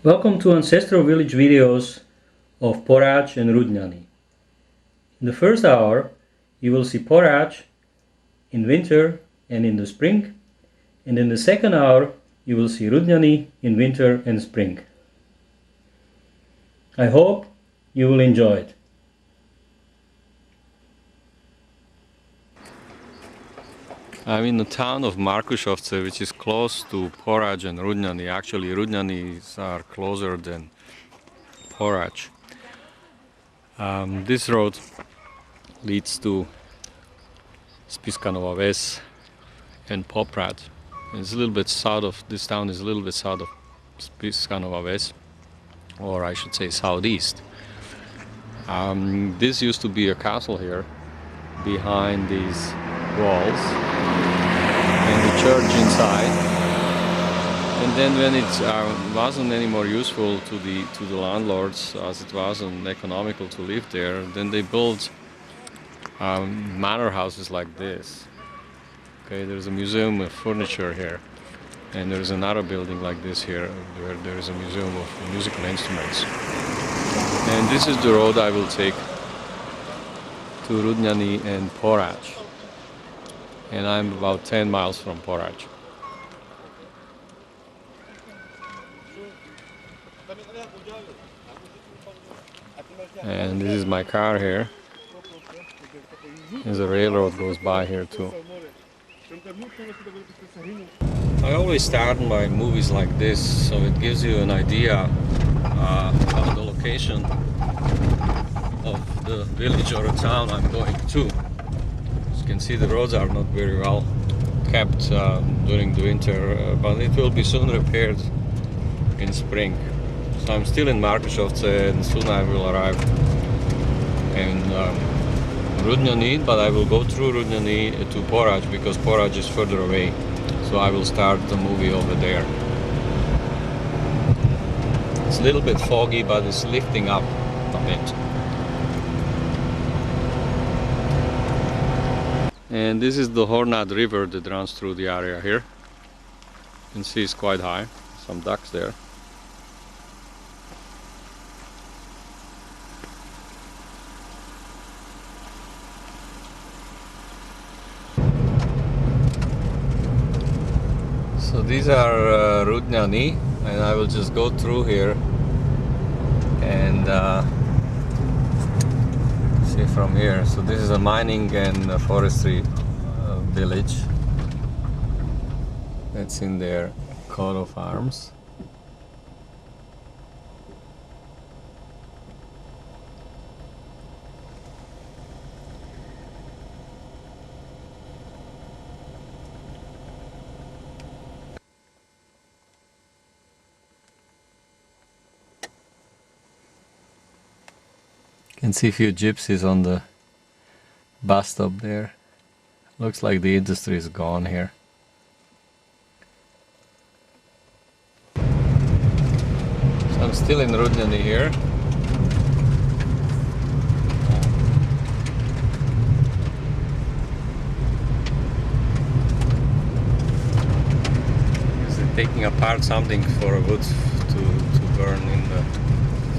Welcome to Ancestral Village videos of Porac and Rudnany. In the first hour, you will see Porac in winter and in the spring, and in the second hour, you will see Rudnany in winter and spring. I hope you will enjoy it. I'm in the town of Markušovce, which is close to Porac and Rudnany. Actually, Rudnany are closer than Porac. This road leads to Spišská Nová Ves and Poprad. It's a little bit south of this town. Is a little bit south of Spišská Nová Ves, or I should say southeast. This used to be a castle here, behind these walls, and the church inside. And then when it wasn't any more useful to the landlords, as it wasn't economical to live there, then they built manor houses like this. Okay, there's a museum of furniture here, and there's another building like this here, where there is a museum of musical instruments. And this is the road I will take to Rudnany and Porac. And I'm about 10 miles from Porac. And this is my car here. There's a railroad goes by here too. I always start my movies like this, so it gives you an idea of the location of the village or a town I'm going to. As you can see, the roads are not very well kept during the winter, but it will be soon repaired in spring. So I'm still in Markušovce, and soon I will arrive in Rudnany, but I will go through Rudnany to Porac because Porac is further away. So I will start the movie over there. It's a little bit foggy, but it's lifting up a bit. And this is the Hornet River that runs through the area here. You can see it's quite high. Some ducks there. So these are Rudnany, and I will just go through here and see from here. So this is a mining and forestry village that's in their coat of arms. You can see a few gypsies on the bus stop there. Looks like the industry is gone here. So I'm still in Rudnany here. Is it taking apart something for wood to burn in the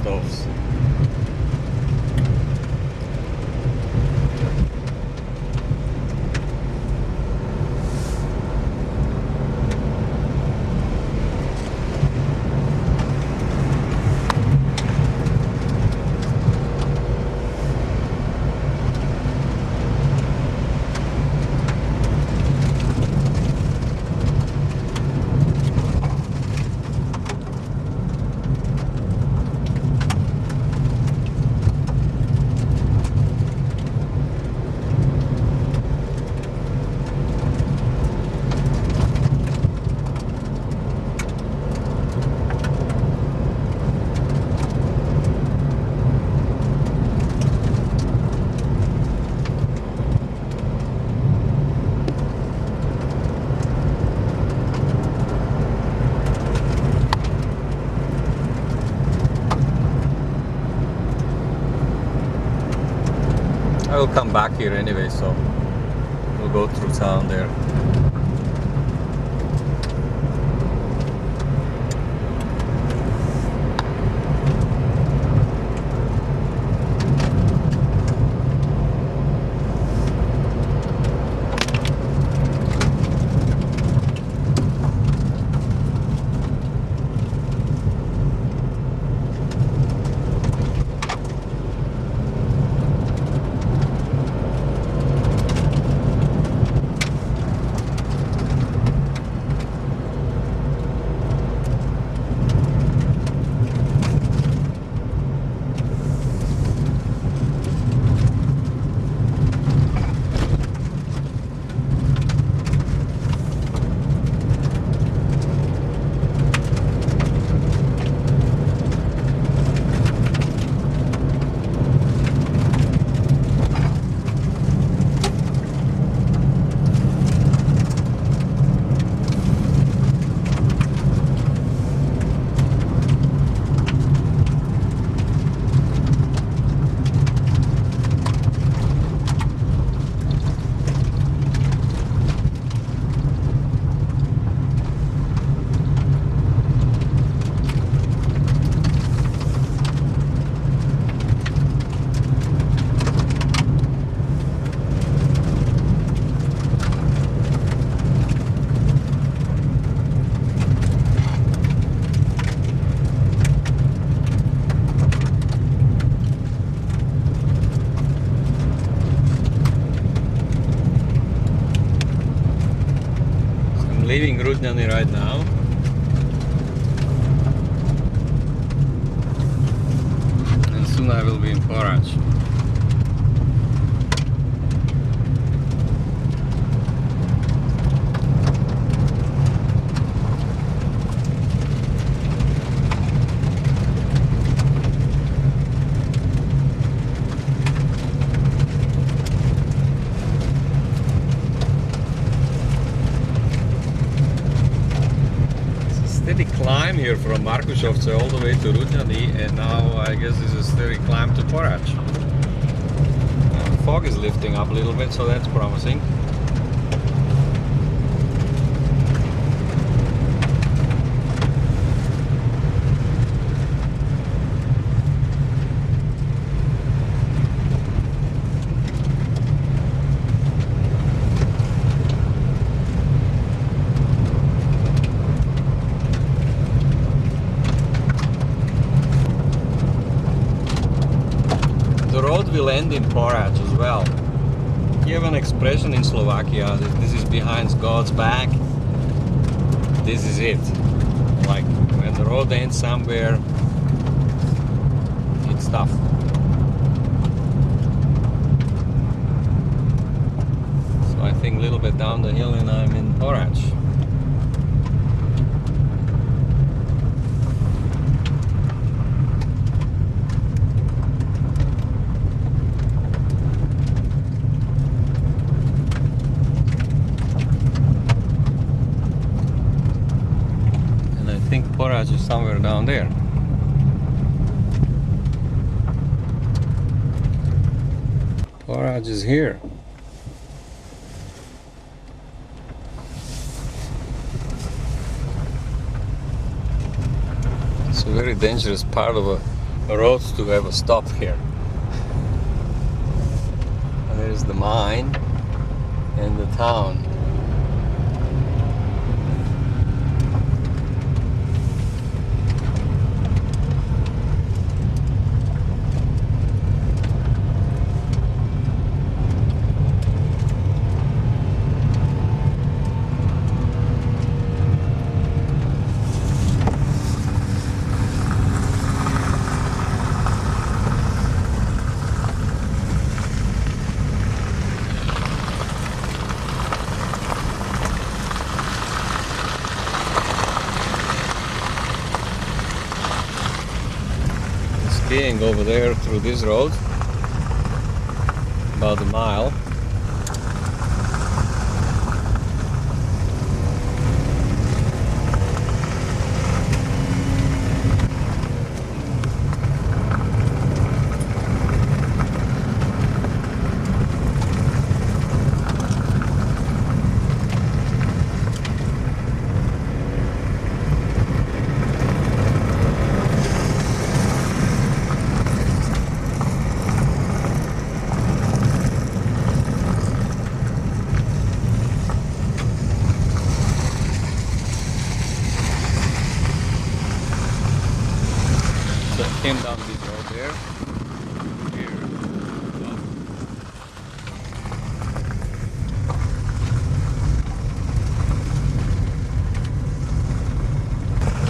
stoves? I will come back here anyway, so we'll go through town there. leaving Rudnany right now. And soon I will be in Porac. Steady climb here from Markušovce all the way to Rudnany, and now I guess this is a steady climb to Porac. Fog is lifting up a little bit, so that's promising. The road will end in Porac as well. You have an expression in Slovakia that this is behind God's back. This is it. Like when the road ends somewhere, it's tough. So I think a little bit down the hill and I'm in Porac. I think Porac is somewhere down there. Porac is here. It's a very dangerous part of a road to have a stop here. And there's the mine and the town. Skiing over there through this road, about a mile. Came down this road there. Here.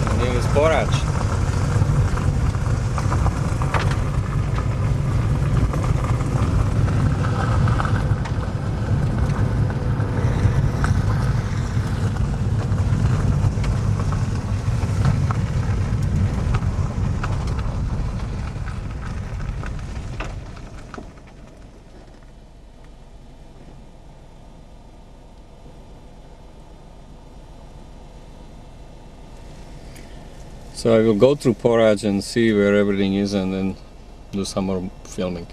My name is Porac. So I will go through Porac and see where everything is and then do some more filming.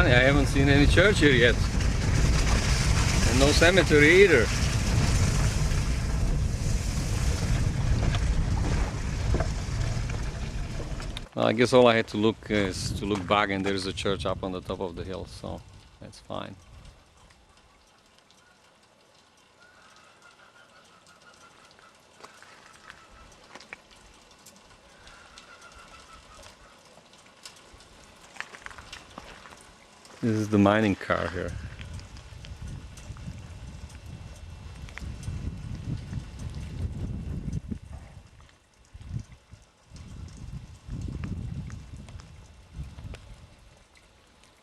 funny, I haven't seen any church here yet. And no cemetery either. Well, I guess all I had to look is to look back, and there's a church up on the top of the hill, so that's fine. This is the mining car here.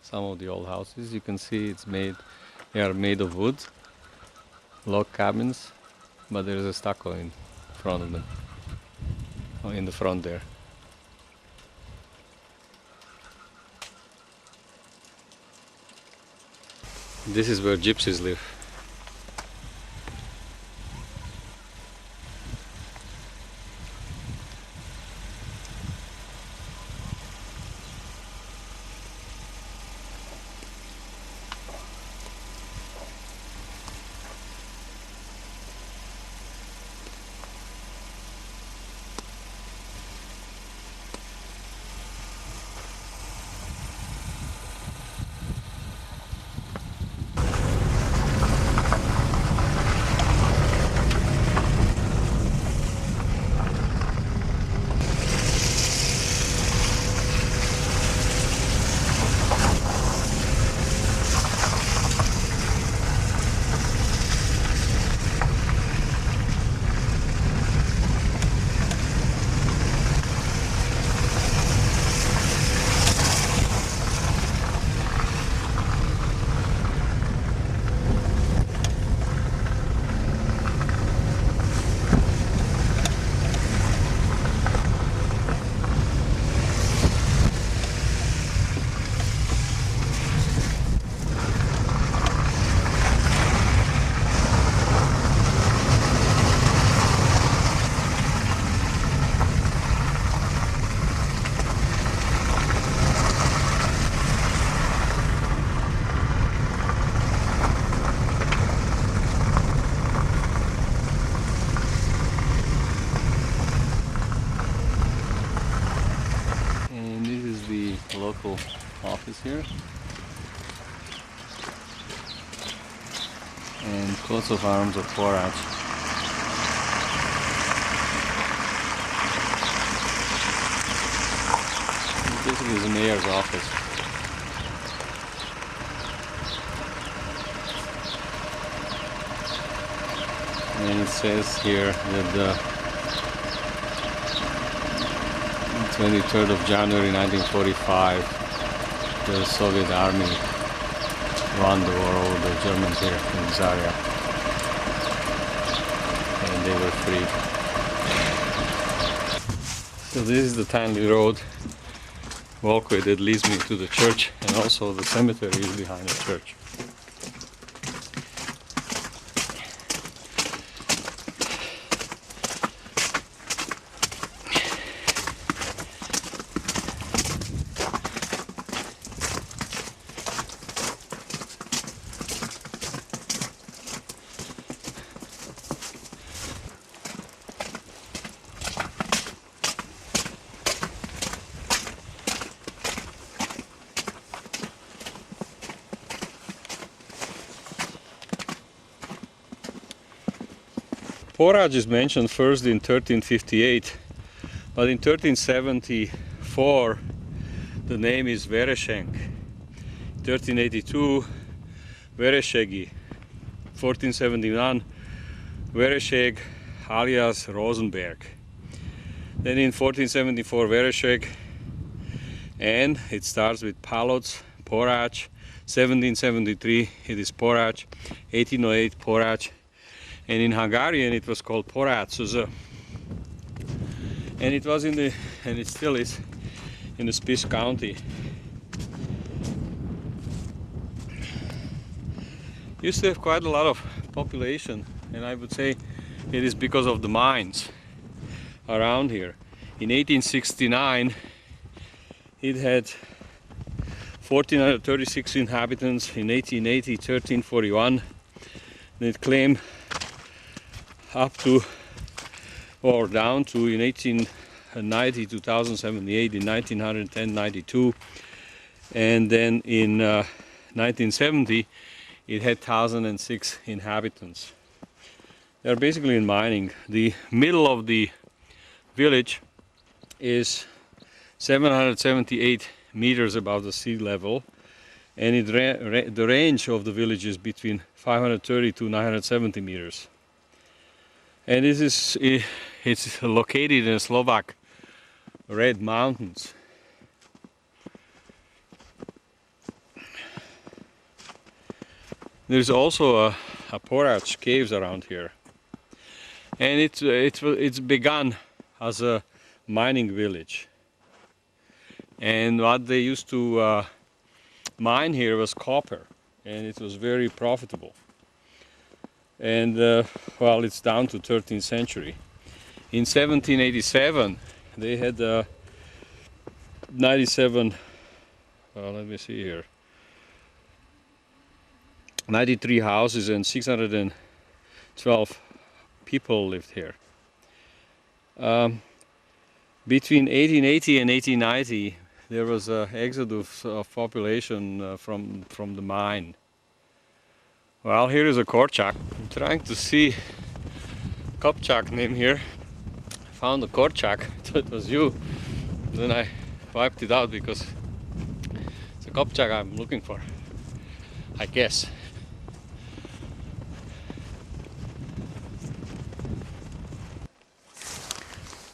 Some of the old houses, you can see they are made of wood, log cabins, but there is a stucco in front of them, or in the front there. This is where gypsies live. Local office here, and coats of arms of Porac. Basically, the mayor's office. And it says here that the 23rd of January 1945, the Soviet army won the war over the Germans here in Zaria, and they were freed. So this is the tiny road walkway that leads me to the church, and also the cemetery is behind the church. Porac is mentioned first in 1358, but in 1374 the name is Vereshenk. 1382 Vereshegi. 1471 Veresheg alias Rosenberg. Then in 1474 Veresheg, and it starts with Paloc, Porac. 1773 it is Porac. 1808 Porac. And in Hungarian it was called Porac, and it was and it still is in the Spiš County. Used to have quite a lot of population, and I would say it is because of the mines around here. In 1869 it had 1,436 inhabitants. In 1880, 1341. And it claimed up to or down to in 1890 2078, in 1910 92, and then in 1970 it had 1,006 inhabitants. They're basically in mining. The middle of the village is 778 meters above the sea level, and the range of the village is between 530 to 970 meters. And this is it's located in the Slovak Red Mountains. There's also a Porac caves around here, and it's begun as a mining village. And what they used to mine here was copper, and it was very profitable. And well, it's down to 13th century. In 1787 they had 97, let me see here, 93 houses and 612 people lived here. Between 1880 and 1890 there was an exodus of population from the mine. Well, here is a Korchak. I'm trying to see Kopchak name here. Found a Korchak, thought it was you. Then I wiped it out because it's a Kopchak I'm looking for, I guess.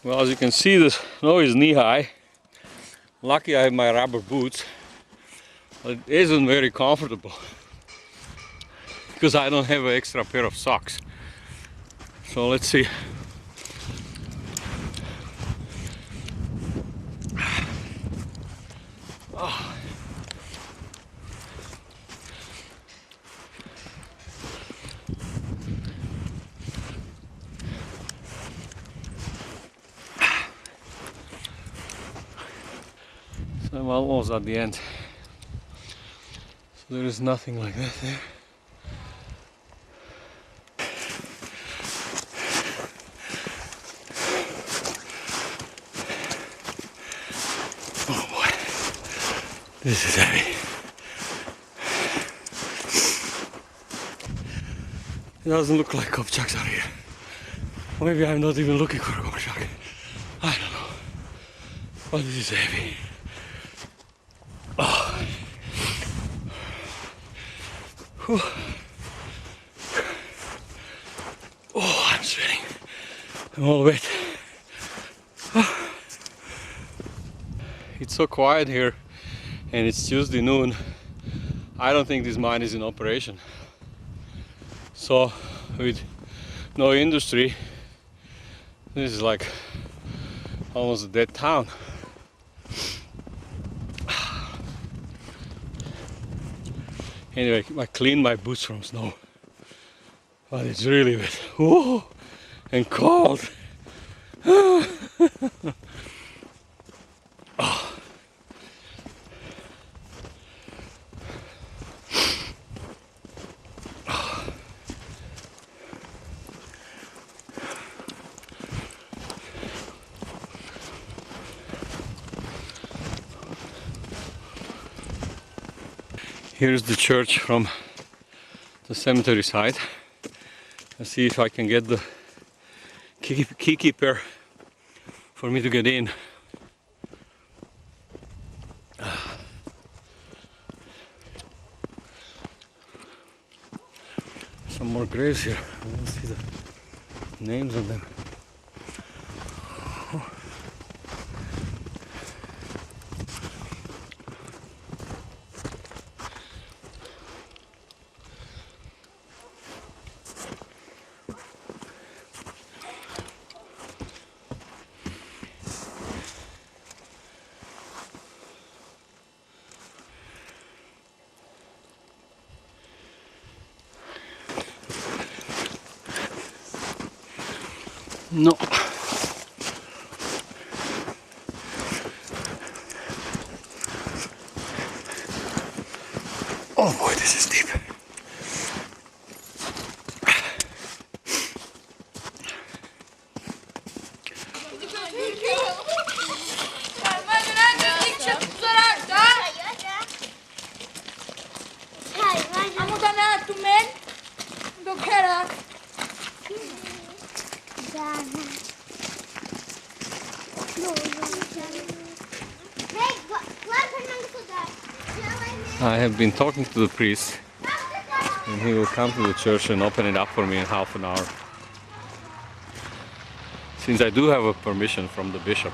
Well, as you can see, the snow is knee-high. Lucky I have my rubber boots, but it isn't very comfortable because I don't have an extra pair of socks. So let's see. Oh. So I'm almost at the end. So there is nothing like that there. Oh boy, this is heavy. It doesn't look like Kopchaks are here. Or maybe I'm not even looking for a Kopchak. I don't know. But this is heavy. Oh. Whew. Oh, I'm sweating. I'm all wet. Oh. It's so quiet here, and it's Tuesday noon. I don't think this mine is in operation. So, with no industry, this is like almost a dead town. Anyway, I cleaned my boots from snow, but it's really wet. Ooh, and cold. Oh. Here's the church from the cemetery side. Let's see if I can get the key keeper for me to get in. Some more graves here. I don't see the names of them. No. Oh boy, this is deep. I have been talking to the priest, and he will come to the church and open it up for me in half an hour. Since I do have a permission from the bishop.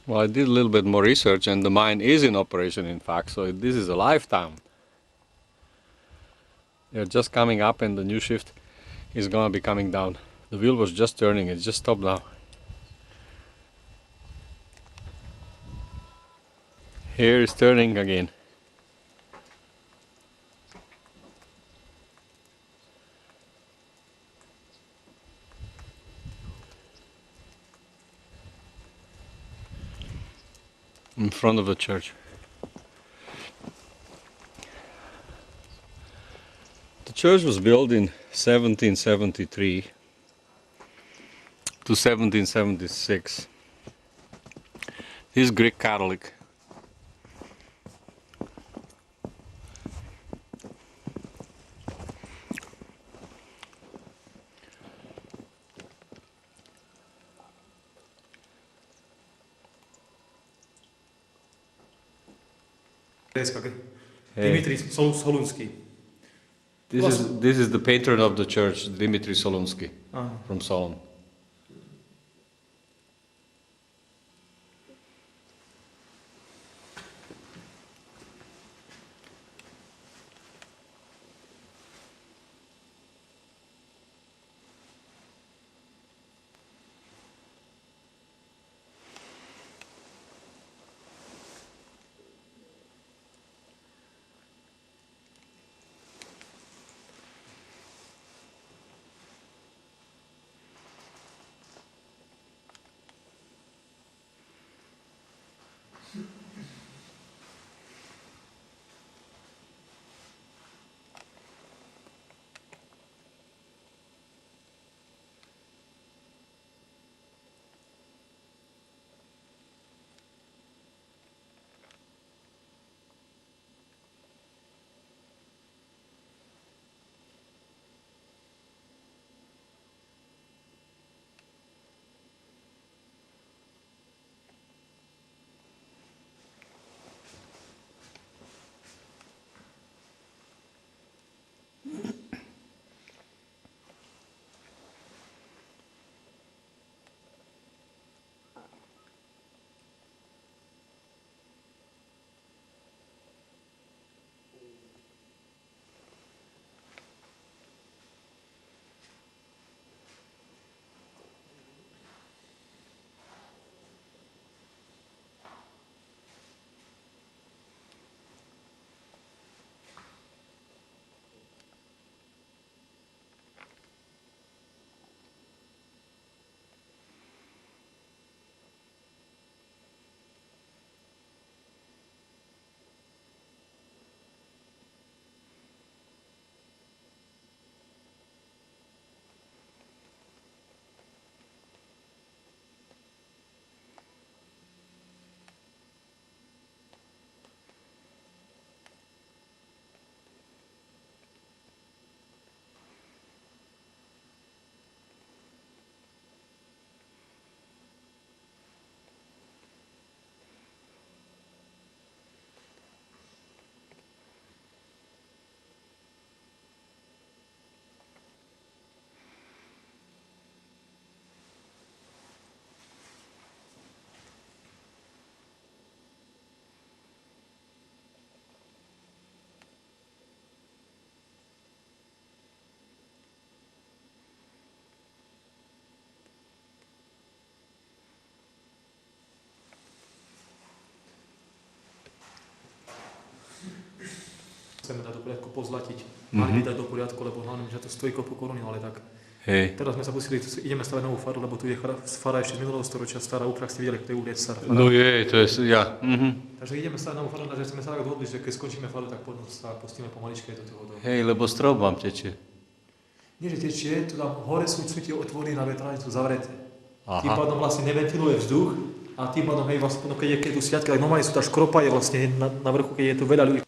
Well, I did a little bit more research, and the mine is in operation, in fact, so this is a lifetime. They're just coming up, and the new shift is gonna be coming down. The wheel was just turning, it just stopped now. Here is turning again. In front of the church. The church was built in 1773 to 1776. He's Greek Catholic. Hey. Dimitri Solunsky. This is the patron of the church, Dimitri Solunsky, from Solon. chceme dať do poriadku, pozlatiť. Mali by dať do poriadku, lebo hlavne, že to stojí kopu koruny, ale tak. Hej. Teraz sme sa pustili, ideme stavať novú faru, lebo tu je fara ešte z minulého storočia stará, úprak ste videli, to je uliec stará fara. No je, to je, ja. Takže ideme stavať novú faru, takže sme sa tak dohodli, že keď skončíme faru, tak poďme sa pustíme pomaličke do toho. Hej, lebo strop vám tečie. Nie, že tečie, tu tam hore sú tie otvory na vetrárne, sú zavreté. Aha. Tým pádom vlastne neventiluje vzduch a tým pádom, hej, vlastne, keď je tu sviatka, tak normálne sú tá škropa, je vlastne na vrchu, keď je tu veľa ľudí.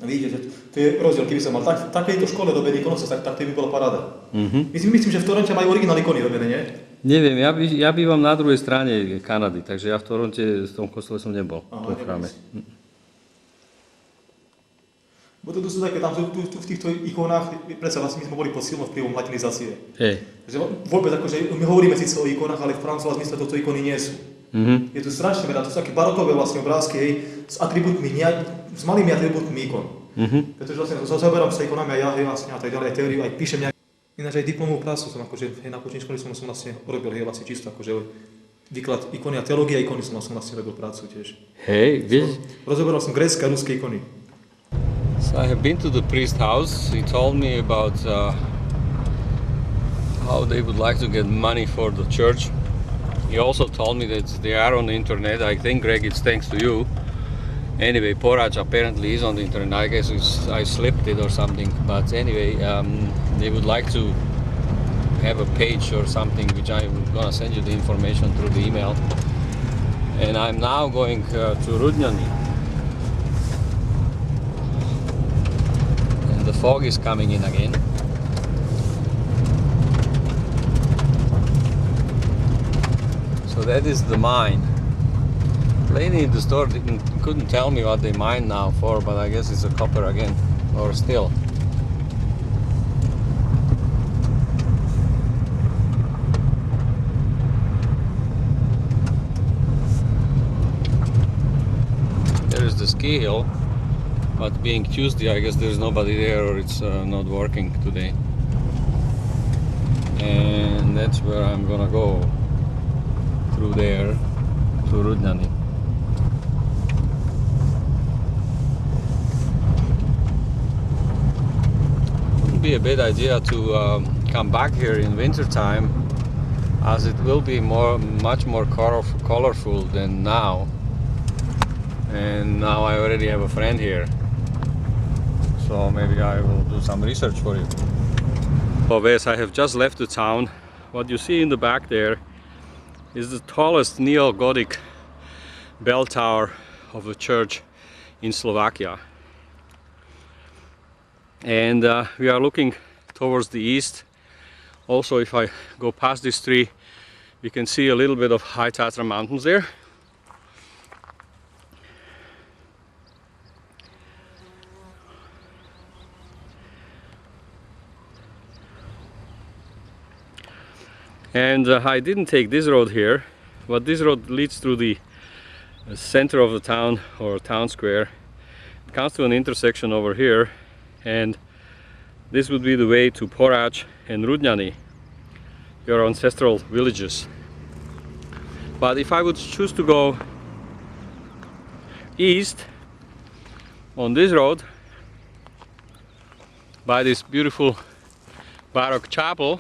Vidíte, to je rozdiel, keby som mal takejto škole robený ikonostas, tak to by bola paráda. Myslím, že v Toronte majú originál ikony robené, nie? Neviem, ja bývam na druhej strane Kanady, takže ja v Toronte v tom kostole som nebol, v chráme. Bo tu sú také, tam sú v týchto ikonách, predsa vlastne my sme boli pod silnou vplyvom latinizácie. Hej. Takže vôbec akože, my hovoríme síce o ikonách, ale v francúzskom zmysle toto ikony nie sú. Je tu strašne veľa, to sú také barokové vlastne obrázky, hej, s atribútmi, s malými atribútmi ikon. Pretože vlastne zaoberám sa ikonami a ja, hej, vlastne a tak ďalej, aj teóriu, aj píšem nejaké. Ináč aj diplomovú prácu som akože, hej, na počítačnej škole som vlastne robil, hej, vlastne čisto akože výklad ikony a teológia ikony som vlastne robil prácu tiež. Hej, vieš? Rozoberal som grécke a ruské ikony. So I have been to the priest house. He told me about how they would like to get money for the church. He also told me that they are on the internet. I think, Greg, it's thanks to you. Anyway, Porac apparently is on the internet. I guess I slipped it or something. But anyway, they would like to have a page or something, which I'm gonna send you the information through the email. And I'm now going to Rudnany. And the fog is coming in again. So that is the mine. Lady in the store couldn't tell me what they mine now for, but I guess it's a copper again, or still. There is the ski hill, but being Tuesday, I guess there's nobody there, or it's not working today. And that's where I'm gonna go. Through there to Rudnany. Wouldn't be a bad idea to come back here in winter time, as it will be much more colorful than now. And now I already have a friend here, so maybe I will do some research for you. Oh, yes, I have just left the town. What you see in the back there is the tallest neo-Gothic bell tower of a church in Slovakia. And we are looking towards the east. Also, if I go past this tree, we can see a little bit of High Tatra mountains there. And I didn't take this road here, but this road leads through the center of the town, or town square. It comes to an intersection over here, and this would be the way to Porac and Rudnany, your ancestral villages. But if I would choose to go east on this road, by this beautiful Baroque chapel.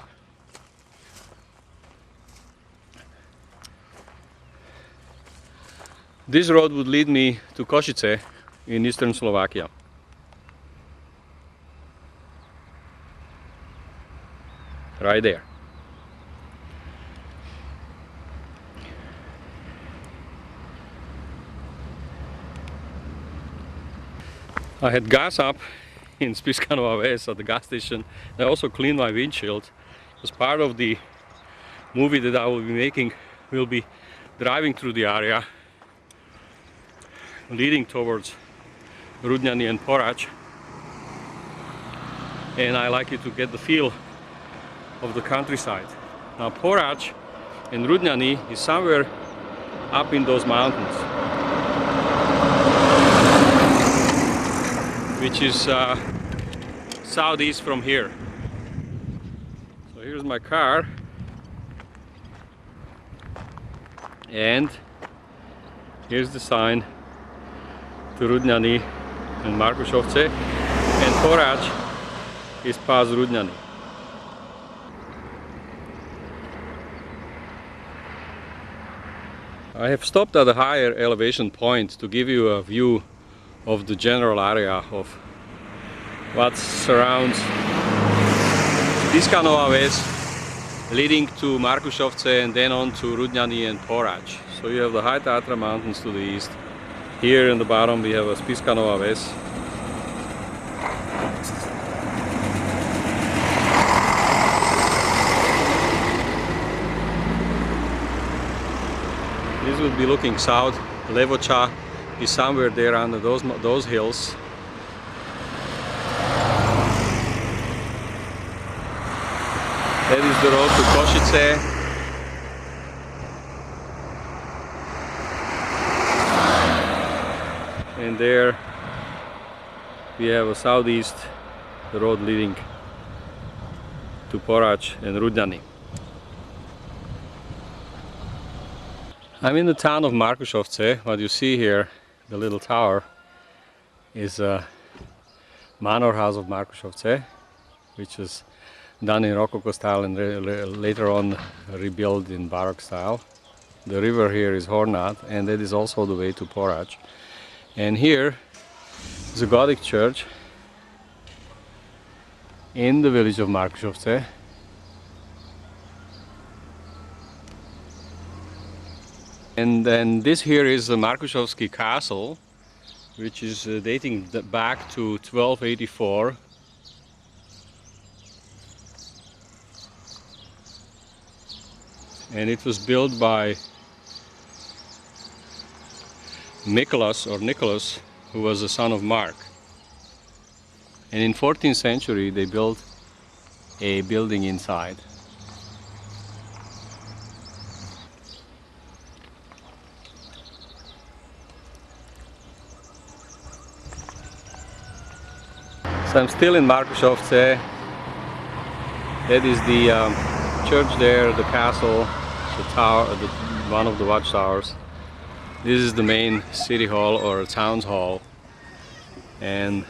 This road would lead me to Košice in eastern Slovakia. Right there. I had gas up in Spiskanova Ves at the gas station. I also cleaned my windshield. As part of the movie that I will be making, we'll be driving through the area leading towards Rudnany and Porac, and I like you to get the feel of the countryside. Now Porac and Rudnany is somewhere up in those mountains, which is southeast from here. So here's my car, and here's the sign to Rudnany and Markušovce, and Porac is past Rudnany. I have stopped at a higher elevation point to give you a view of the general area of what surrounds Spiskanova Ves, leading to Markušovce and then on to Rudnany and Porac. So you have the High Tatra mountains to the east. Here in the bottom we have a Spiskanova Ves. This would be looking south. Levoča is somewhere there under those hills. That is the road to Košice. And there we have a southeast, the road leading to Porac and Rudnany. I'm in the town of Markušovce. What you see here, the little tower, is a manor house of Markušovce, which is done in Rococo style and later on rebuilt in Baroque style. The river here is Hornet, and that is also the way to Porac. And here is a Gothic church in the village of Markušovce. And then this here is the Markušovsky castle, which is dating back to 1284. And it was built by Nicholas, who was the son of Mark. And in 14th century they built a building inside. So I'm still in Markušovce. That is the church there, the castle, the tower, one of the watchtowers. This is the main city hall or town's hall, and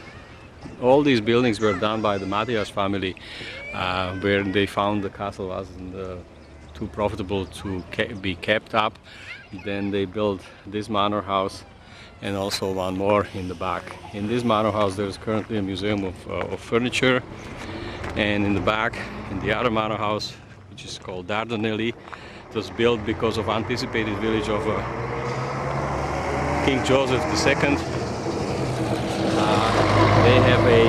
all these buildings were done by the Matias family, where they found the castle wasn't too profitable to be kept up. Then they built this manor house and also one more in the back. In this manor house there is currently a museum of furniture, and in the back, in the other manor house, which is called Dardanelli, it was built because of anticipated village of King Joseph II. They have a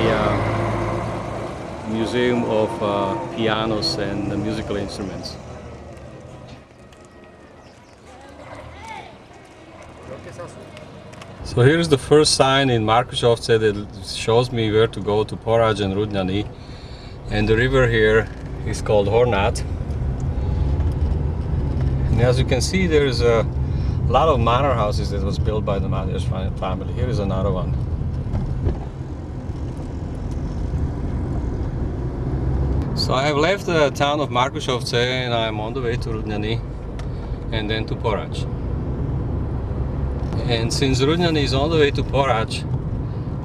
museum of pianos and musical instruments. So here is the first sign in Markušovce that shows me where to go to Porac and Rudnany. And the river here is called Hornet. And as you can see, there is a lot of manor houses that was built by the Matias family. Here is another one. So I have left the town of Markušovce and I'm on the way to Rudnany and then to Porac. And since Rudnany is on the way to Porac,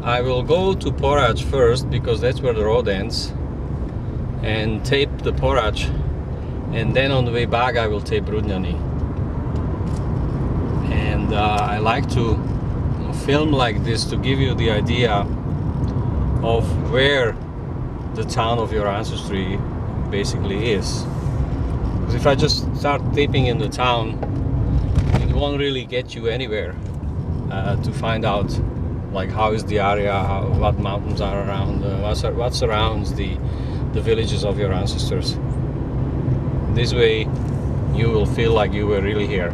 I will go to Porac first because that's where the road ends, and tape the Porac, and then on the way back I will tape Rudnany. And I like to film like this to give you the idea of where the town of your ancestry basically is. Because if I just start taping in the town, it won't really get you anywhere to find out like how is the area, what mountains are around, what surrounds the villages of your ancestors. This way you will feel like you were really here.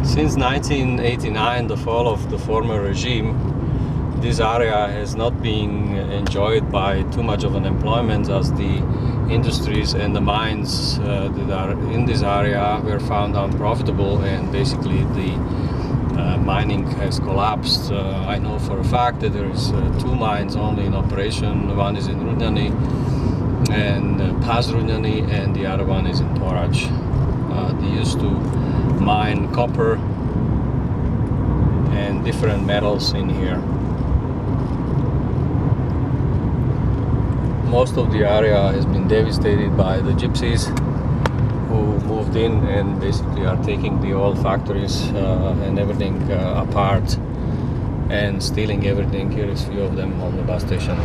Since 1989, the fall of the former regime, this area has not been enjoyed by too much of an employment, as the industries and the mines that are in this area were found unprofitable, and basically the mining has collapsed. I know for a fact that there is 2 mines only in operation. One is in Rudnany and past Rudnany, and the other one is in Porac. They used to mine copper and different metals in here. Most of the area has been devastated by the gypsies who moved in and basically are taking the old factories and everything apart and stealing everything. Here is a few of them on the bus station.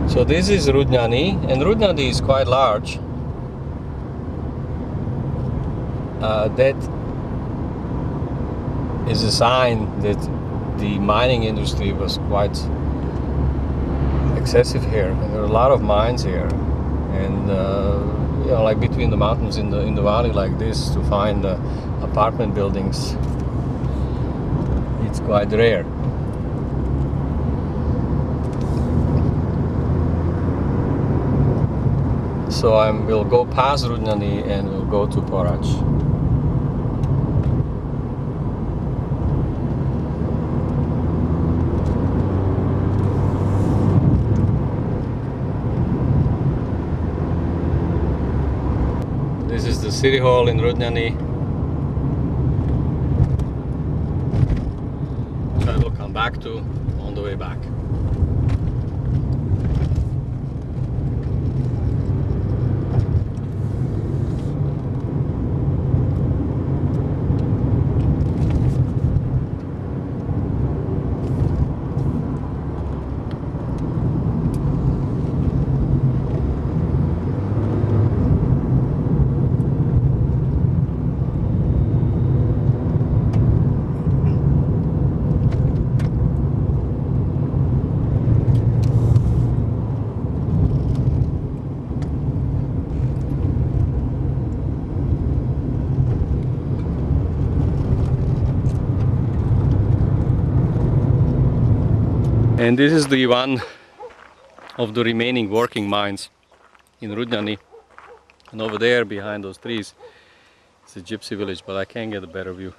So this is Rudnany, and Rudnany is quite large. That is a sign that the mining industry was quite excessive here. There are a lot of mines here, and you know, like between the mountains in the valley like this, to find apartment buildings, it's quite rare. So we'll go past Rudnany and we'll go to Porac. This is the city hall in Rudnany, which I will come back to on the way back. And this is the one of the remaining working mines in Rudnany. And over there behind those trees is a gypsy village, but I can't get a better view.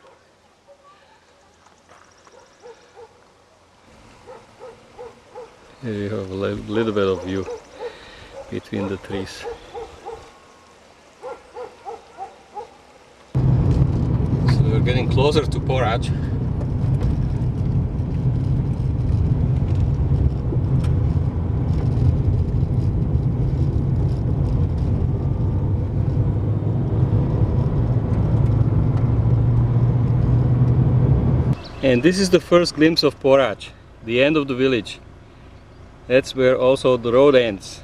Here you have a little bit of view between the trees. So we're getting closer to Porac. And this is the first glimpse of Porac, the end of the village. That's where also the road ends.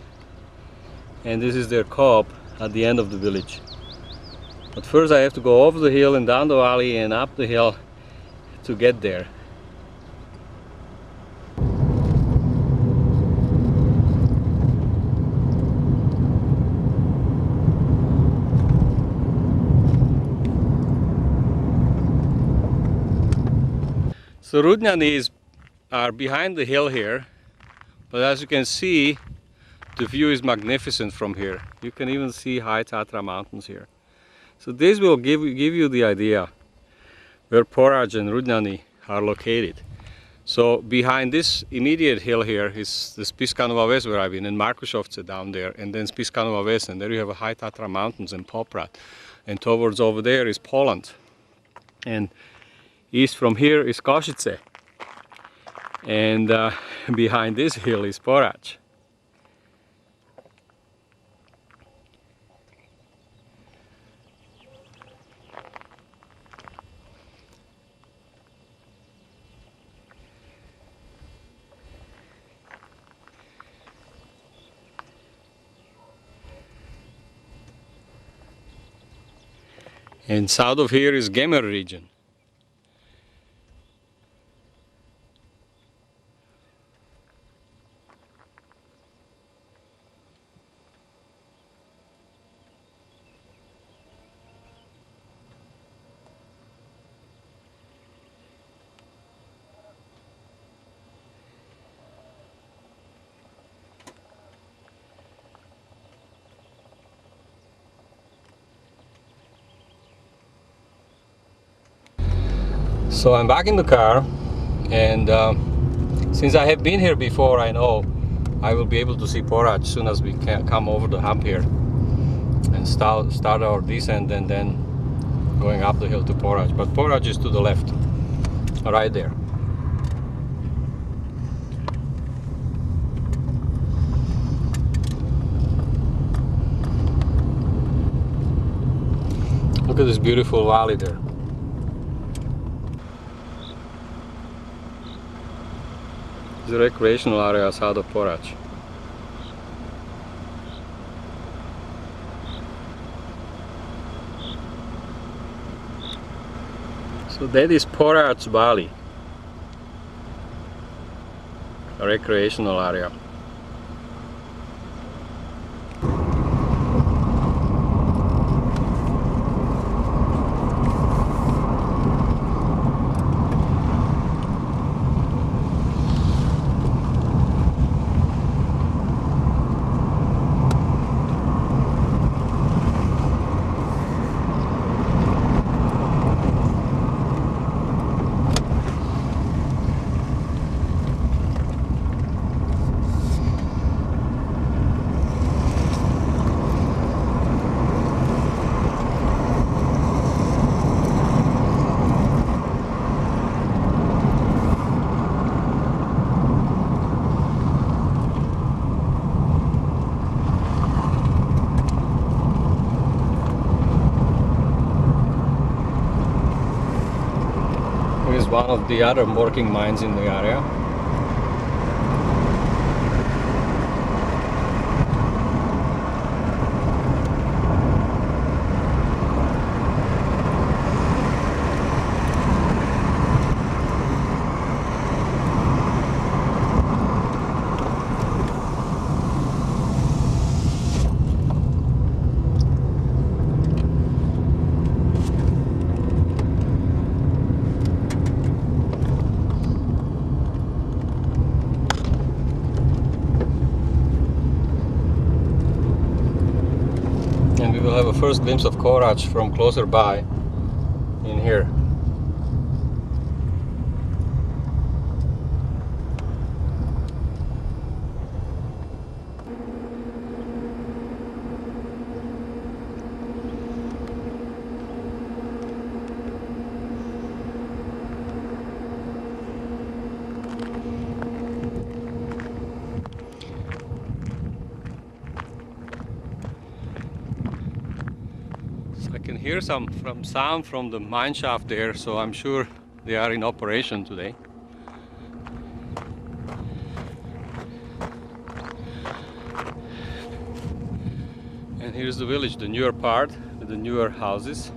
And this is their co-op at the end of the village. But first I have to go over the hill and down the valley and up the hill to get there. So Rudnany are behind the hill here, but as you can see, the view is magnificent from here. You can even see high Tatra mountains here. So this will give you the idea where Porac and Rudnany are located. So behind this immediate hill here is the Spiskanova Ves where I've been, and Markušovce down there, and then Spiskanova Ves, and there you have a high Tatra mountains and Poprad. And towards over there is Poland. And east from here is Košice. And behind this hill is Porac. And south of here is Gemer region. So I'm back in the car, and since I have been here before, I know I will be able to see Porac as soon as we can come over the hump here and start our descent, and then going up the hill to Porac. But Porac is to the left, right there. Look at this beautiful valley there. The recreational area south of Porac. So that is Porac Valley, a recreational area. Here's one of the other working mines in the area. And we will have a first glimpse of Porac from closer by in here. I can hear some sound from the mine shaft there, so I'm sure they are in operation today. And here's the village, the newer part with the newer houses.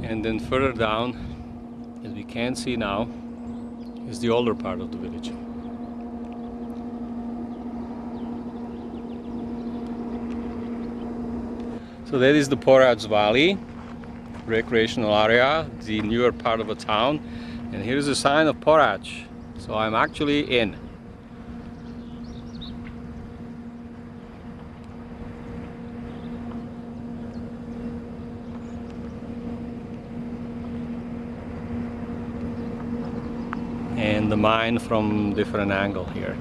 And then further down, as we can see now, is the older part of the village. So that is the Porac Valley recreational area, the newer part of the town. And here's a sign of Porac, so I'm actually in. And the mine from different angle here.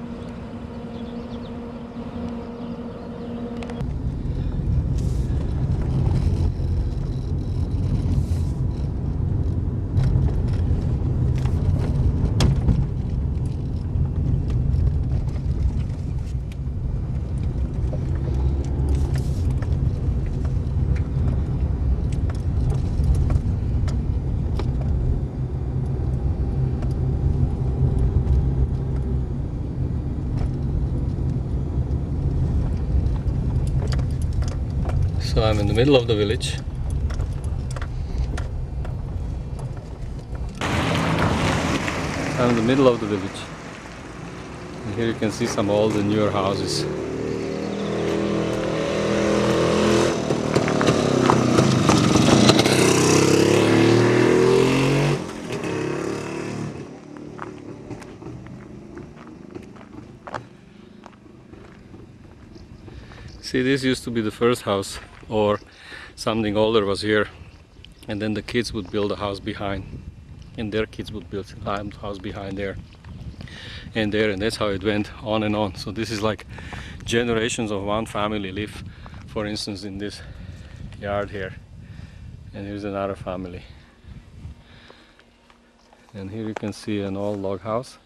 So I'm in the middle of the village. I'm in the middle of the village. And here you can see some old and newer houses. See, this used to be the first house, or something older was here, and then the kids would build a house behind, and their kids would build a house behind there, and that's how it went on and on. So this is like generations of one family live, for instance, in this yard here, and here's another family. And here you can see an old log house.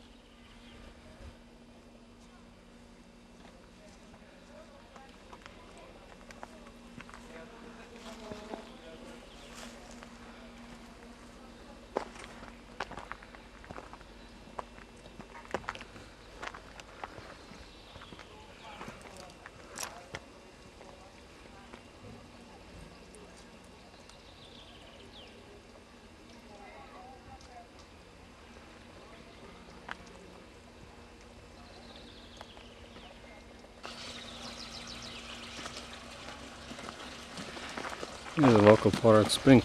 Here's a local Porac spring.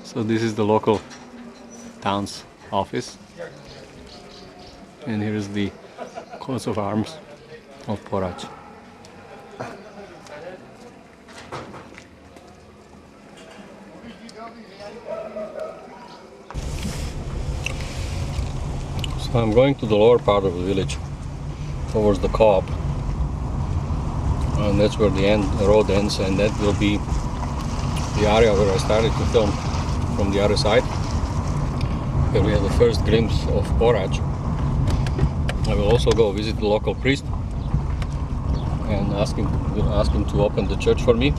So this is the local town's office, and here is the coat of arms of Porac. So I'm going to the lower part of the village, towards the co-op, and that's where the road ends, and that will be the area where I started to film from the other side. Here we have the first glimpse of Porac. I will also go visit the local priest and ask him to open the church for me.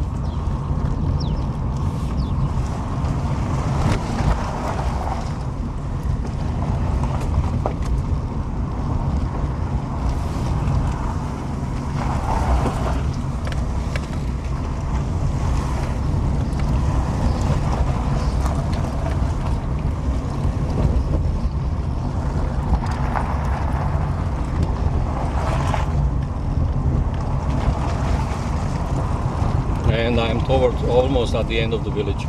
And I'm towards almost at the end of the village.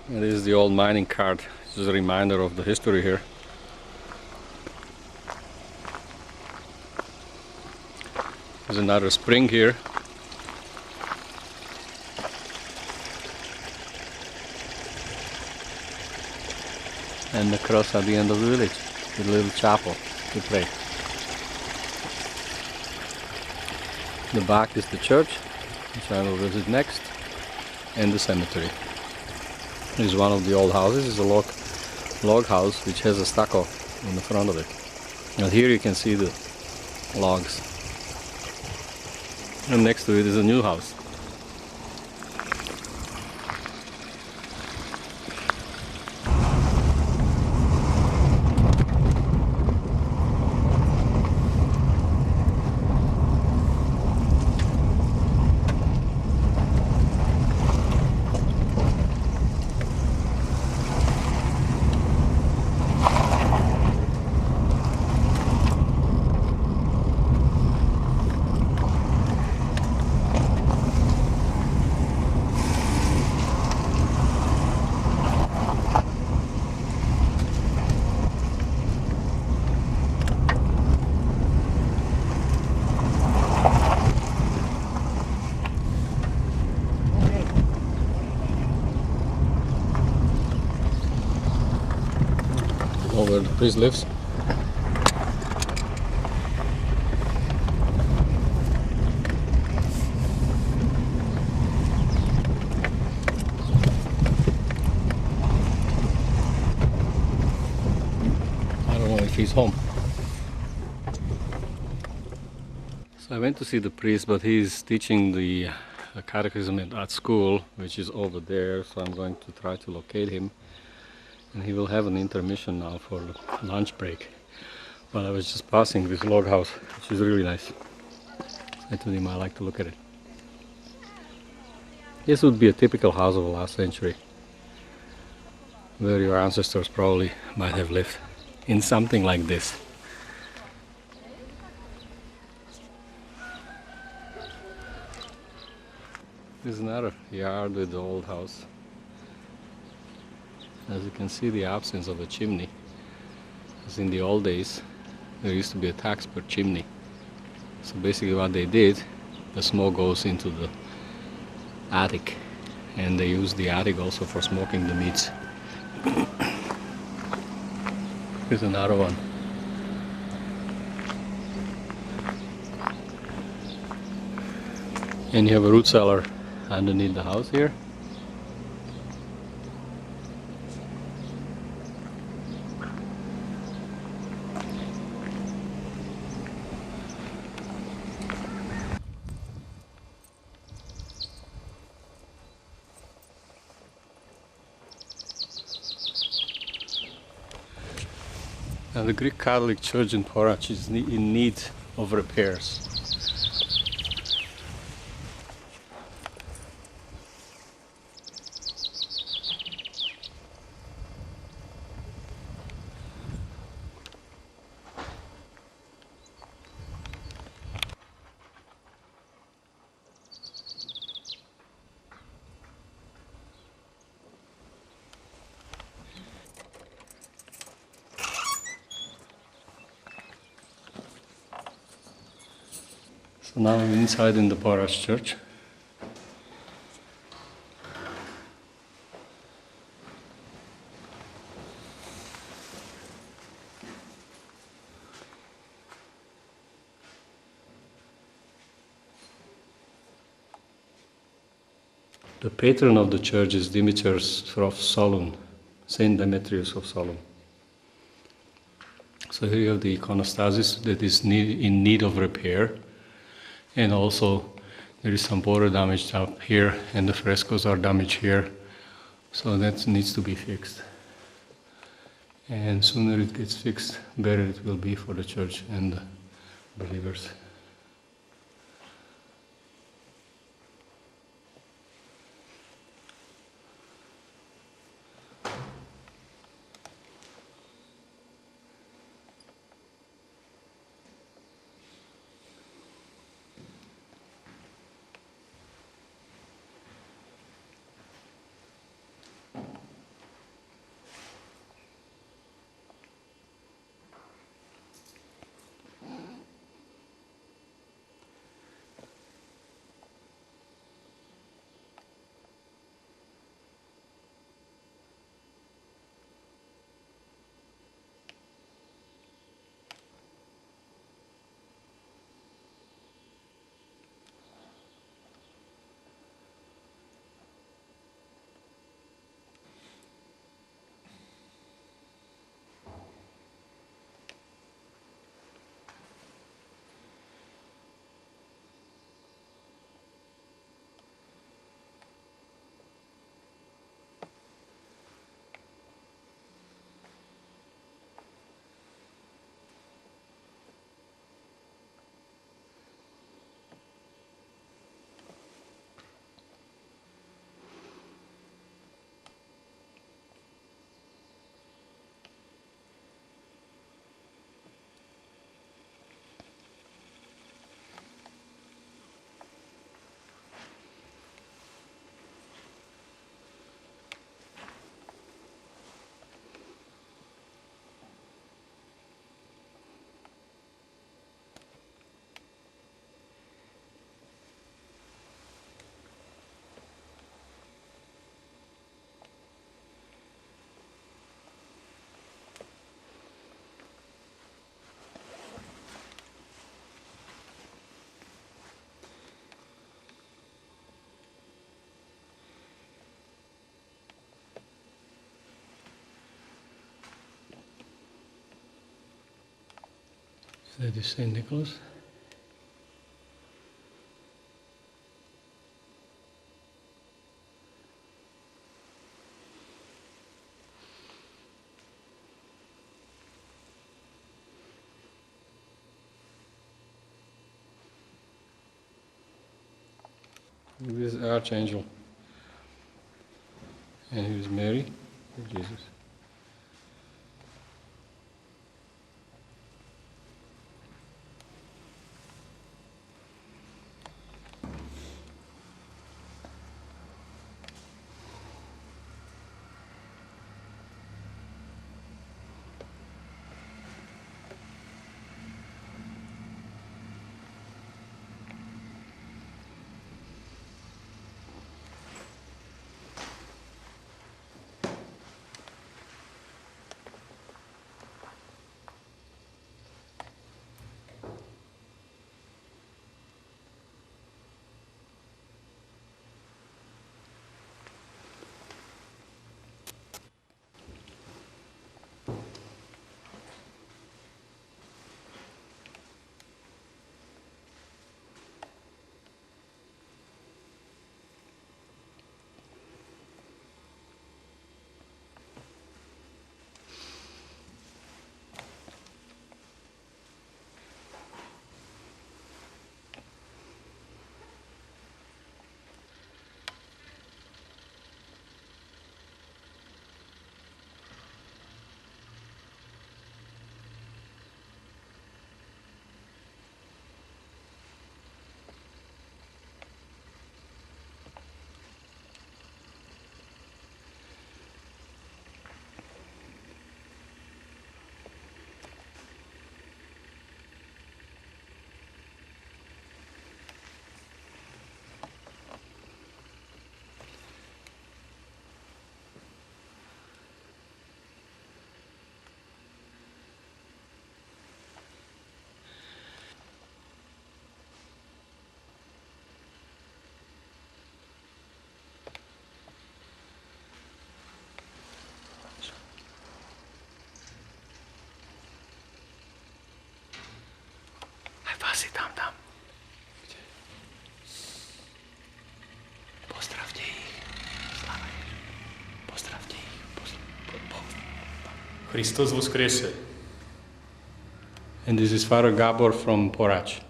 And this is the old mining cart. This is a reminder of the history here. There's another spring here. And the cross at the end of the village, the little chapel to pray. The back is the church, which I will visit next, and the cemetery. This is one of the old houses. It's a log house which has a stucco in the front of it. And here you can see the logs. And next to it is a new house. Where the priest lives. I don't know if he's home. So I went to see the priest, but he's teaching the catechism at school, which is over there, so I'm going to try to locate him. And he will have an intermission now for the lunch break. But I was just passing this log house, which is really nice. I told him I like to look at it. This would be a typical house of the last century, where your ancestors probably might have lived in something like this. This is another yard with the old house. As you can see, the absence of a chimney. As in the old days, there used to be a tax per chimney. So basically what they did, the smoke goes into the attic, and they use the attic also for smoking the meats. Here's another one. And you have a root cellar underneath the house here. Now the Greek Catholic Church in Porac is in need of repairs. So now I'm inside in the Porac church. The patron of the church is Demetrius of Solun, Saint Demetrius of Solun. So here you have the iconostasis that is in need of repair. And also there is some border damage up here, and the frescoes are damaged here, so that needs to be fixed. And sooner it gets fixed, better it will be for the church and the believers. That is St. Nicholas. This is Archangel. And here's Mary, Jesus. Tam. Pozdravte ich. Sláva Ježiš. Pozdravte ich. Christos voskrese. And this is Father Gabor from Porac.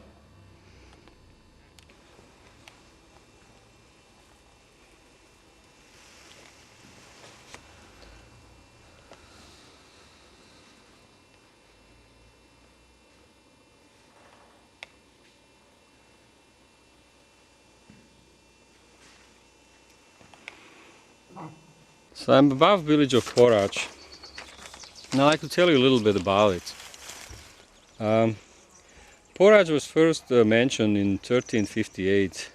So I'm above village of Porac. Now I'd like to tell you a little bit about it. Porac was first mentioned in 1358,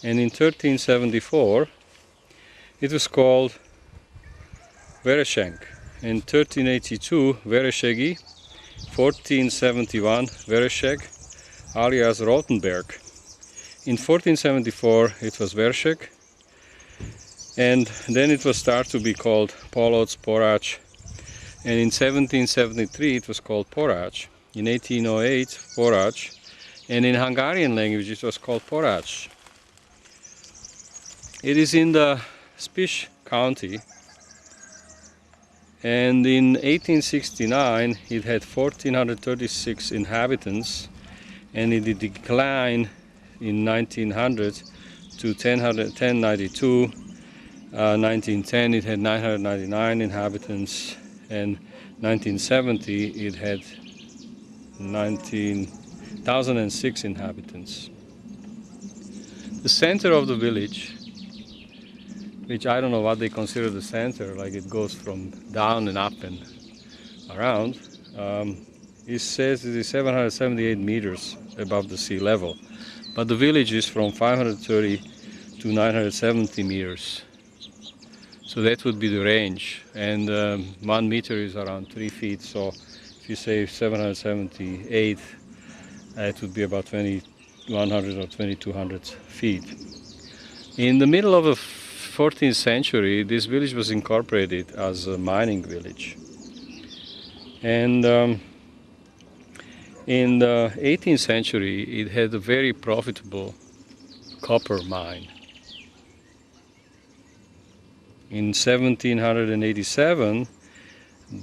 and in 1374 it was called Vereshenk. In 1382 Vereshegi, 1471 Vereshek, alias Rotenberg. In 1474 it was Vershek, and then it was started to be called Poloc, Porac, and in 1773 it was called Porac. In 1808 Porac, and in Hungarian language it was called Porac. It is in the Spiš county, and in 1869 it had 1436 inhabitants, and it declined in 1900 to 1092. 1910 it had 999 inhabitants, and 1970 it had 19,006 inhabitants. The center of the village, which I don't know what they consider the center, like it goes from down and up and around, it says it is 778 meters above the sea level, but the village is from 530 to 970 meters. So that would be the range, and 1 meter is around 3 feet, so if you say 778, it would be about 2100 or 2200 feet. In the middle of the 14th century, this village was incorporated as a mining village. And In the 18th century, it had a very profitable copper mine. In 1787,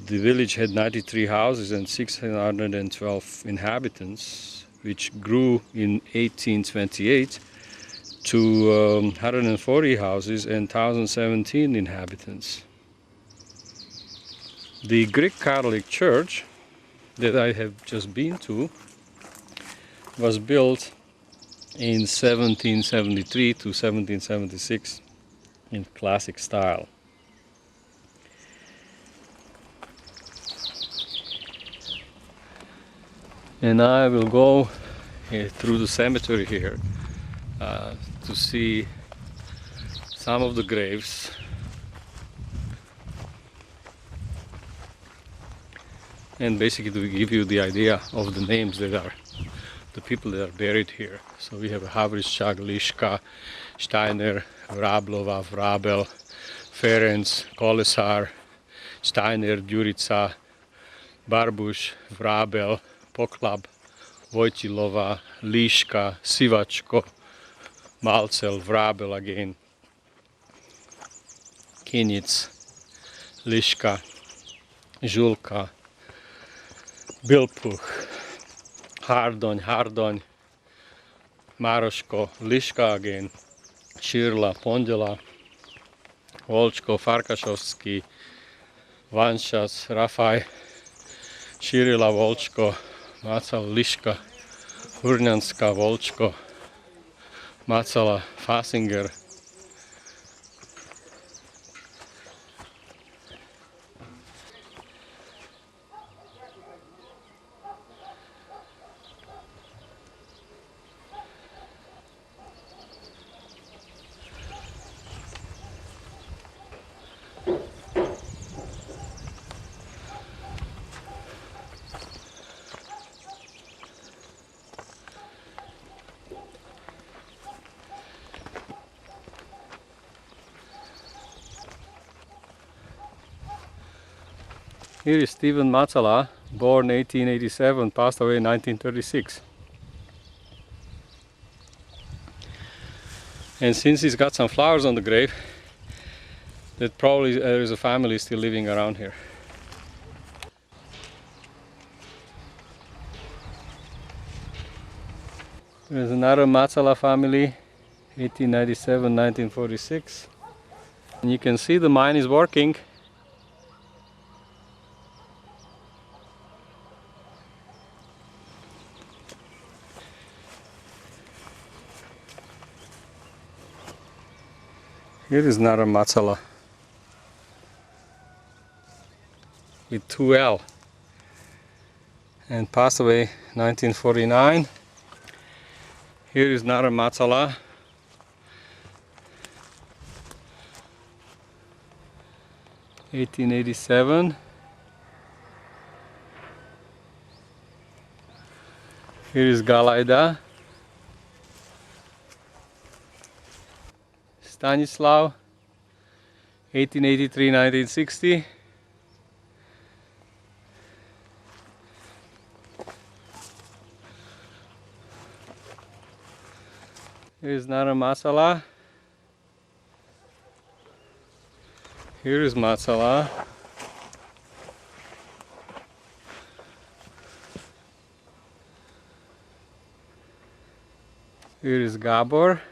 the village had 93 houses and 612 inhabitants, which grew in 1828 to 140 houses and 1017 inhabitants. The Greek Catholic Church that I have just been to was built in 1773 to 1776 in classic style. And I will go through the cemetery here to see some of the graves. And basically to give you the idea of the names that are the people that are buried here. So we have Havriščák, Liška, Steiner, Vrablova, Vrabel, Ferenc, Kolesar, Steiner, Đurica, Barbuš, Vrabel, Poklab, Vojtilova, Liška, Sivačko, Malcel, Vrabel again, Kinjic, Liška, Žulka, Bilpuh, Hardonj, Maroško, Liška again, Širla, Pondjela, Volčko, Farkašovski, Vanšac, Rafaj, Širila, Volčko, Macal, Liška, Hurnjanska, Volčko, Macala, Fasinger, Here is Stephen Macala, born 1887, passed away in 1936. And since he's got some flowers on the grave, that probably there is a family still living around here. There's another Macala family, 1897-1946. And you can see the mine is working. Here is another Macala with 2L and passed away 1949. Here is another Macala (1887). Here is Galaida. Stanislav, 1883-1960. Here is another Macala. Here is Macala. Here is Gabor.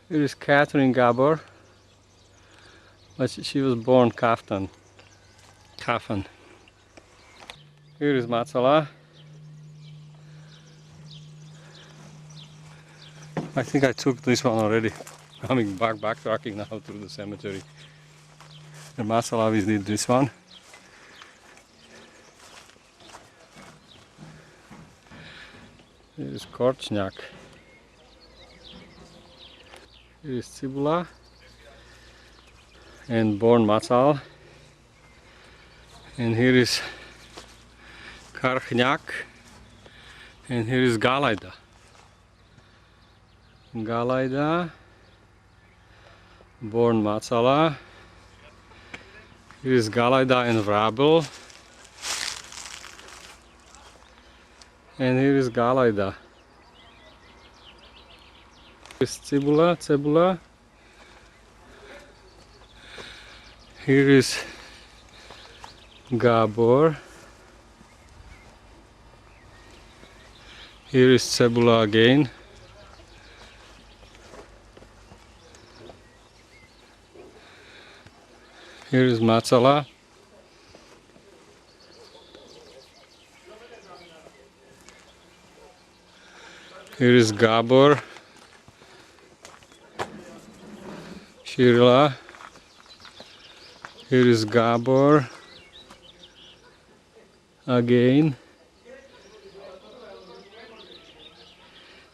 Here is Catherine Gabor, but she was born Kaftan. Here is Macala. I think I took this one already. Coming backtracking now through the cemetery. The Macala we did this one. Here is Korčňák. Here is Cibula and born Macal. And here is Karchňák. And here is Galaida. Galaida, born Macala. Here is Galaida and Vrabel. And here is Galaida. Here is Cebula. Here is Gabor. Here is Cebula again. Here is Matsala. Here is Gabor. Shirla. Here is Gabor. Again.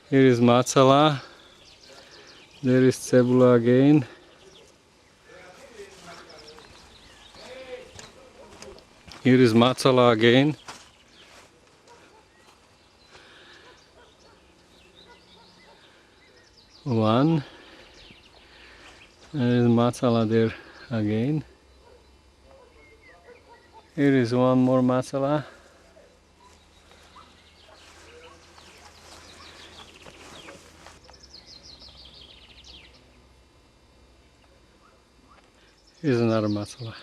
Here is Matsala. There is Cebula again. Here is Matsala again. One. There is Matsala there again. Here is one more Matsala. Here's another Matsala.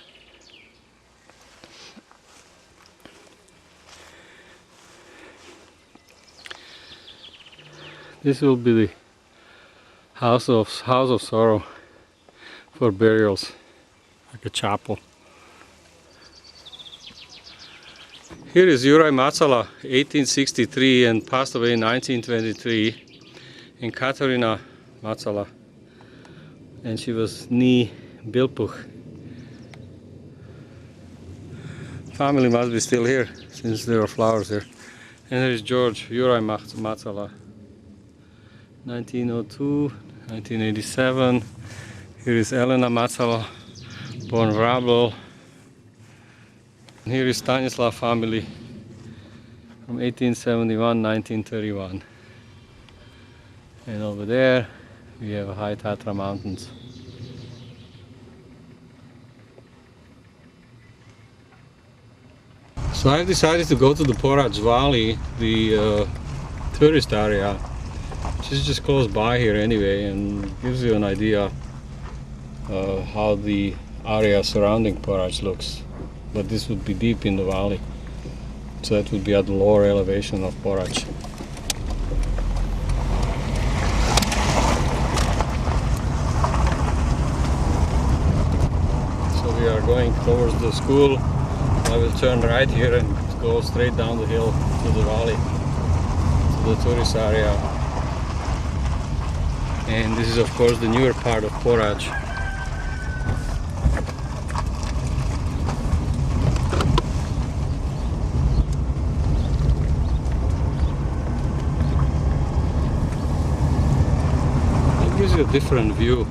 This will be the house of sorrow for burials, like a chapel. Here is Juraj Matsala, 1863, and passed away in 1923, and Katarina Matsala, and she was knee Bilpuch. Family must be still here, since there are flowers here. And there is George Juraj Matsala, 1902, 1987. Here is Elena Matsala, born Vrabel. Here is Stanislav family from 1871, 1931. And over there we have High Tatra Mountains. So I've decided to go to the Porac Valley, the tourist area, which is just close by here anyway, and gives you an idea how the area surrounding Porac looks. But this would be deep in the valley, so that would be at the lower elevation of Porac. So we are going towards the school. I will turn right here and go straight down the hill to the valley, to the tourist area. And this is of course the newer part of Porac. It gives you a different view.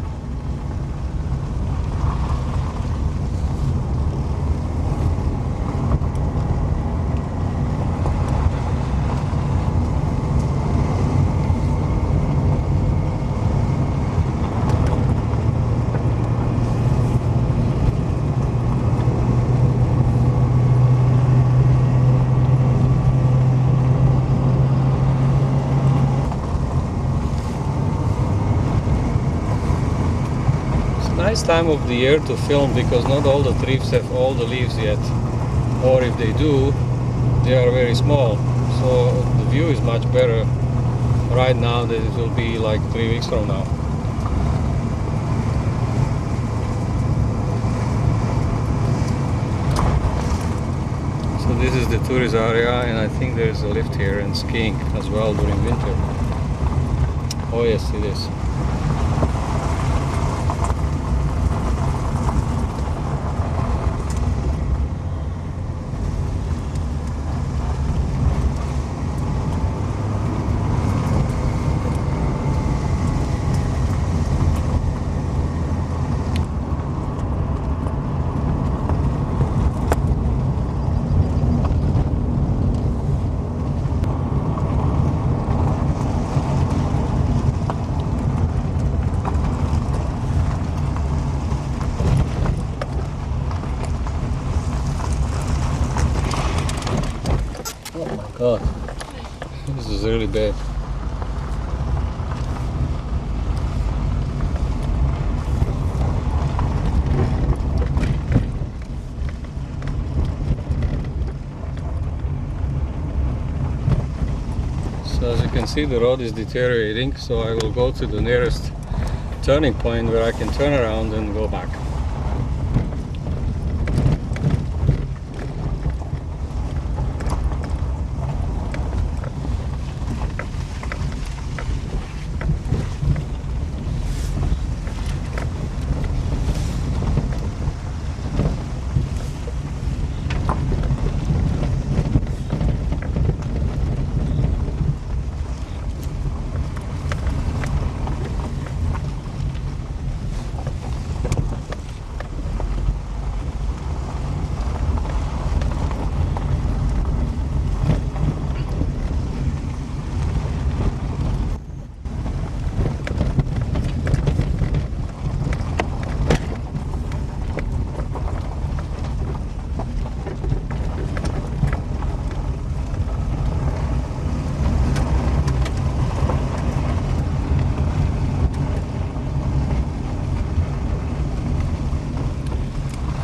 Nice time of the year to film, because not all the trees have all the leaves yet, or if they do, they are very small, so the view is much better right now than it will be like 3 weeks from now. So this is the tourist area, and I think there is a lift here and skiing as well during winter. Oh yes, it is. God, this is really bad. So as you can see, the road is deteriorating, so I will go to the nearest turning point where I can turn around and go back.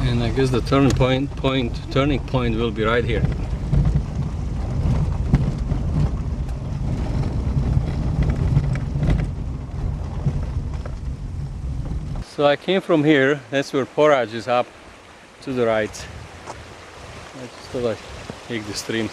And I guess the turning point will be right here. So I came from here. That's where Porac is, up to the right. I just thought I'd take the stream.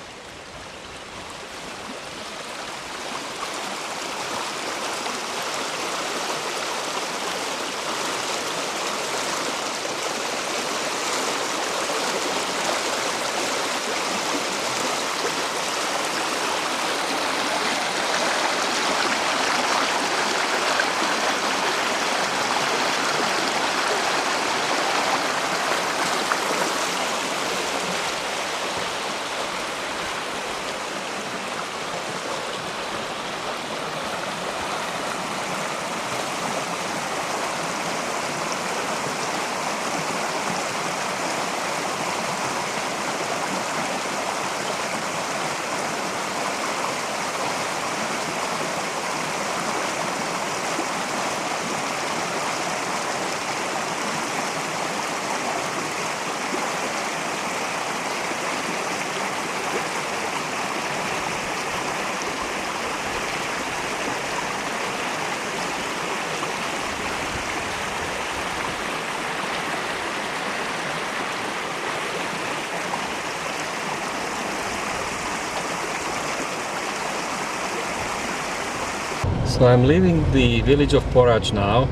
So I'm leaving the village of Porac now,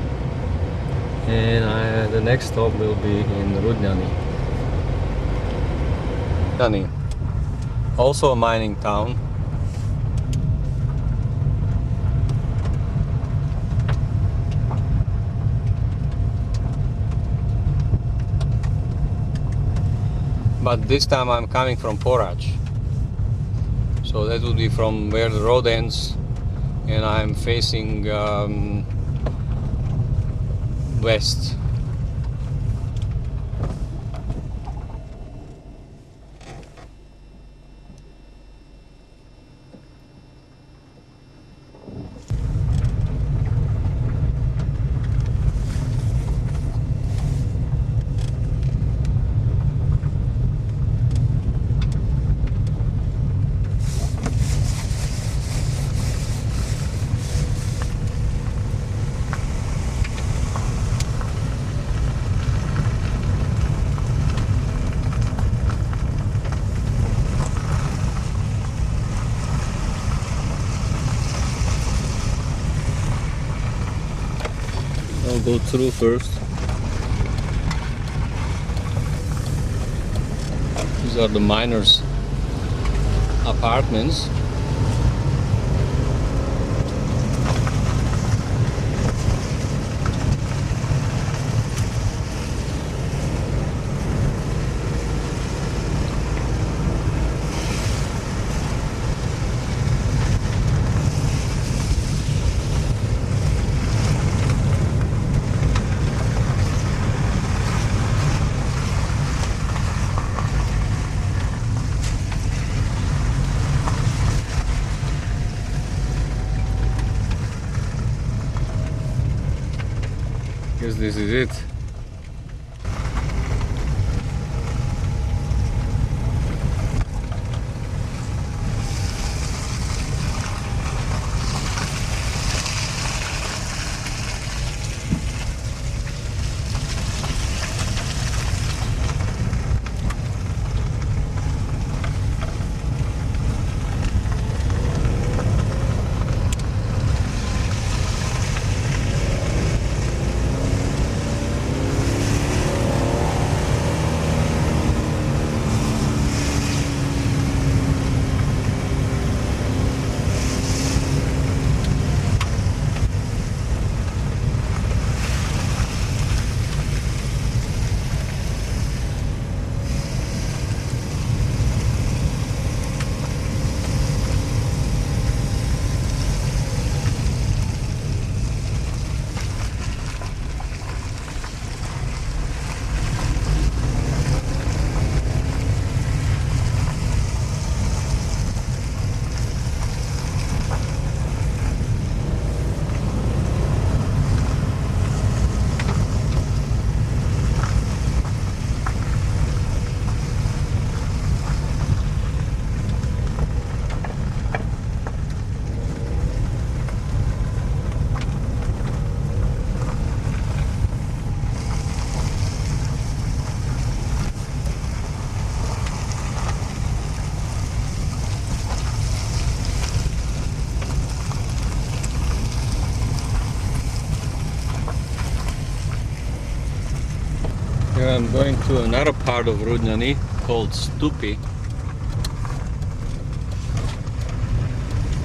and the next stop will be in Rudnany. Rudnany, also a mining town. But this time I'm coming from Porac. So that would be from where the road ends, and I'm facing west. I'll go through first. These are the miners' apartments. this is it. Here I'm going to another part of Rudnany called Stupi.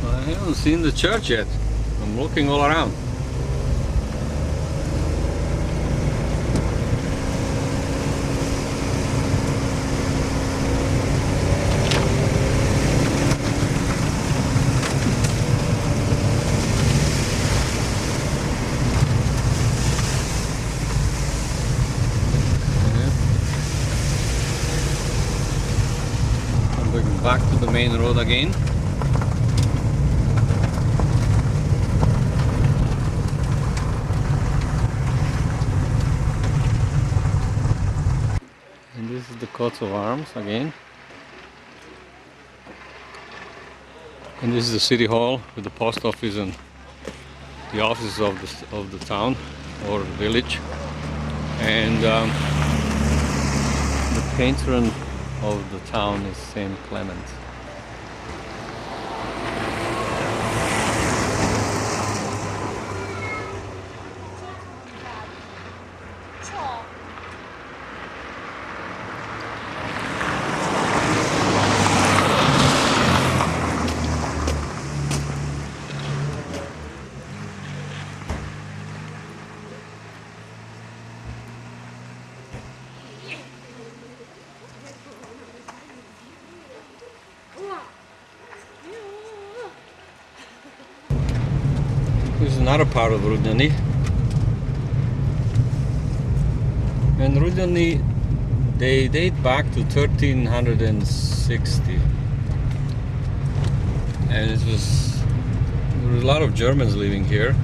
I haven't seen the church yet. I'm looking all around. Back to the main road again. And this is the coat of arms again. And this is the city hall with the post office and the offices of the town or village. And the patron of the town is Saint Clement. This is another part of Rudnany. And Rudnany, they date back to 1360. And there was a lot of Germans living here.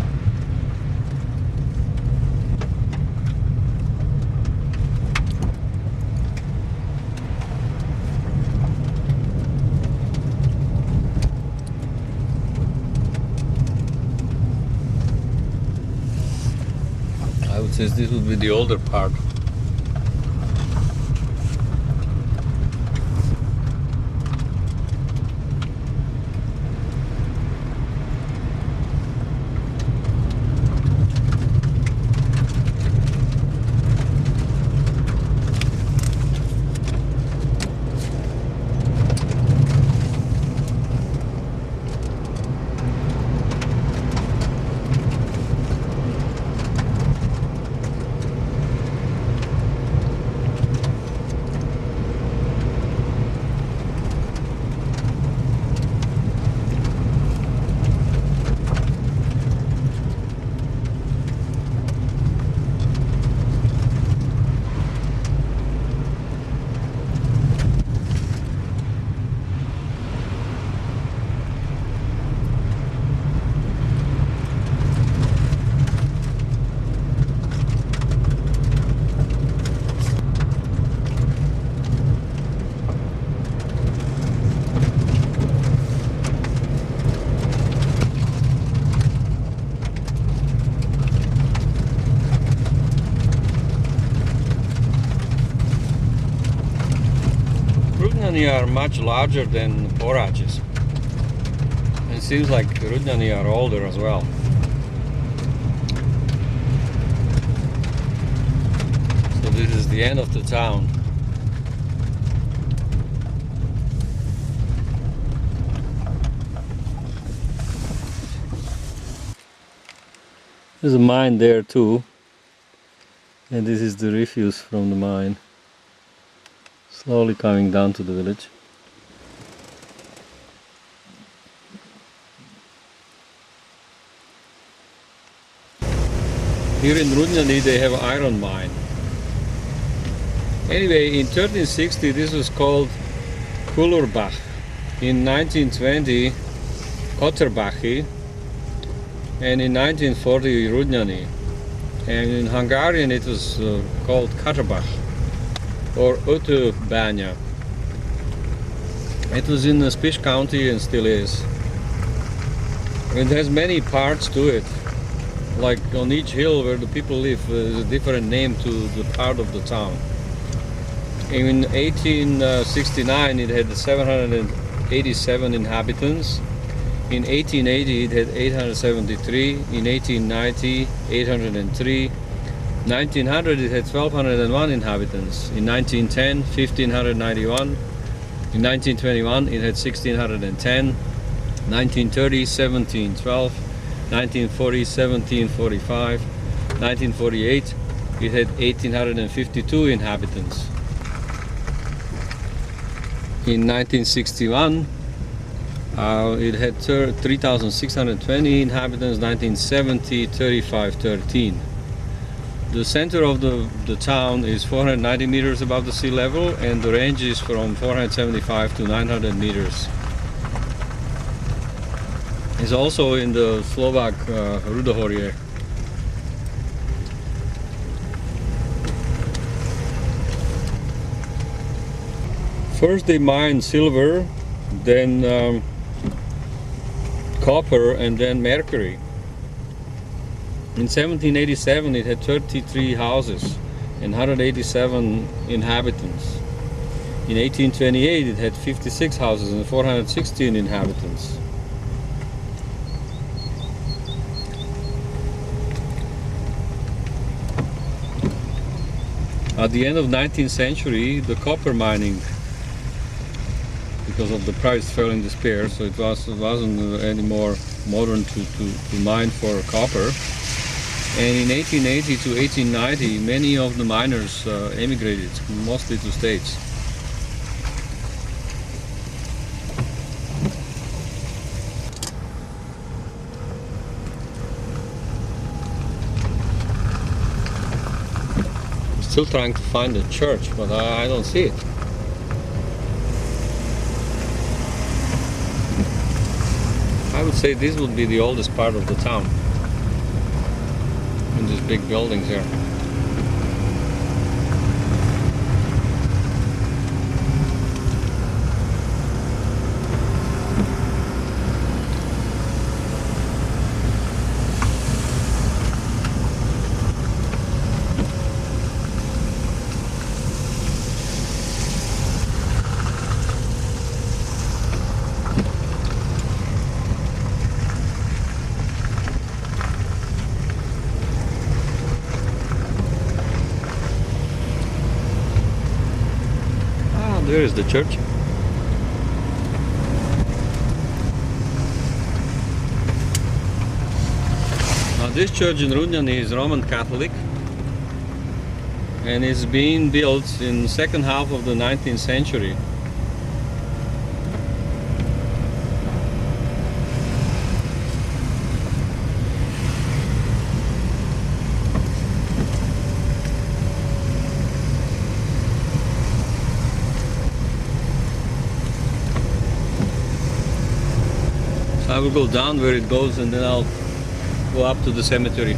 I would say this would be the older part. Rudnany are much larger than Porac is. It seems like Rudnany are older as well. So this is the end of the town. There's a mine there too, and this is the refuse from the mine, slowly coming down to the village. Here in Rudnany they have an iron mine. Anyway, in 1360 this was called Kulorbach. In 1920 Kotterbachi, and in 1940 Rudnany. And in Hungarian it was called Katterbach or Ötöbánya. It was in Spiš County and still is. It has many parts to it. Like on each hill where the people live, there's a different name to the part of the town. In 1869 it had 787 inhabitants. In 1880 it had 873, in 1890 803, 1900 it had 1201 inhabitants, in 1910 1591, in 1921 it had 1610, 1930 1712, 1940 1745, 1948 it had 1852 inhabitants. In 1961 it had 3,620 inhabitants, 1970 3513. The center of the town is 490 meters above the sea level, and the range is from 475 to 900 meters. It's also in the Slovak Rudohorie. First they mined silver, then copper, and then mercury. In 1787 it had 33 houses and 187 inhabitants. In 1828 it had 56 houses and 416 inhabitants. At the end of 19th century the copper mining, because of the price, fell in despair, so it wasn't any more modern to mine for copper. And in 1880 to 1890 many of the miners emigrated, mostly to States. I'm still trying to find a church, but I don't see it. I would say this would be the oldest part of the town, in these big buildings here. There is the church. Now this church in Rudnany is Roman Catholic and is being built in the second half of the 19th century. I will go down where it goes and then I'll go up to the cemetery.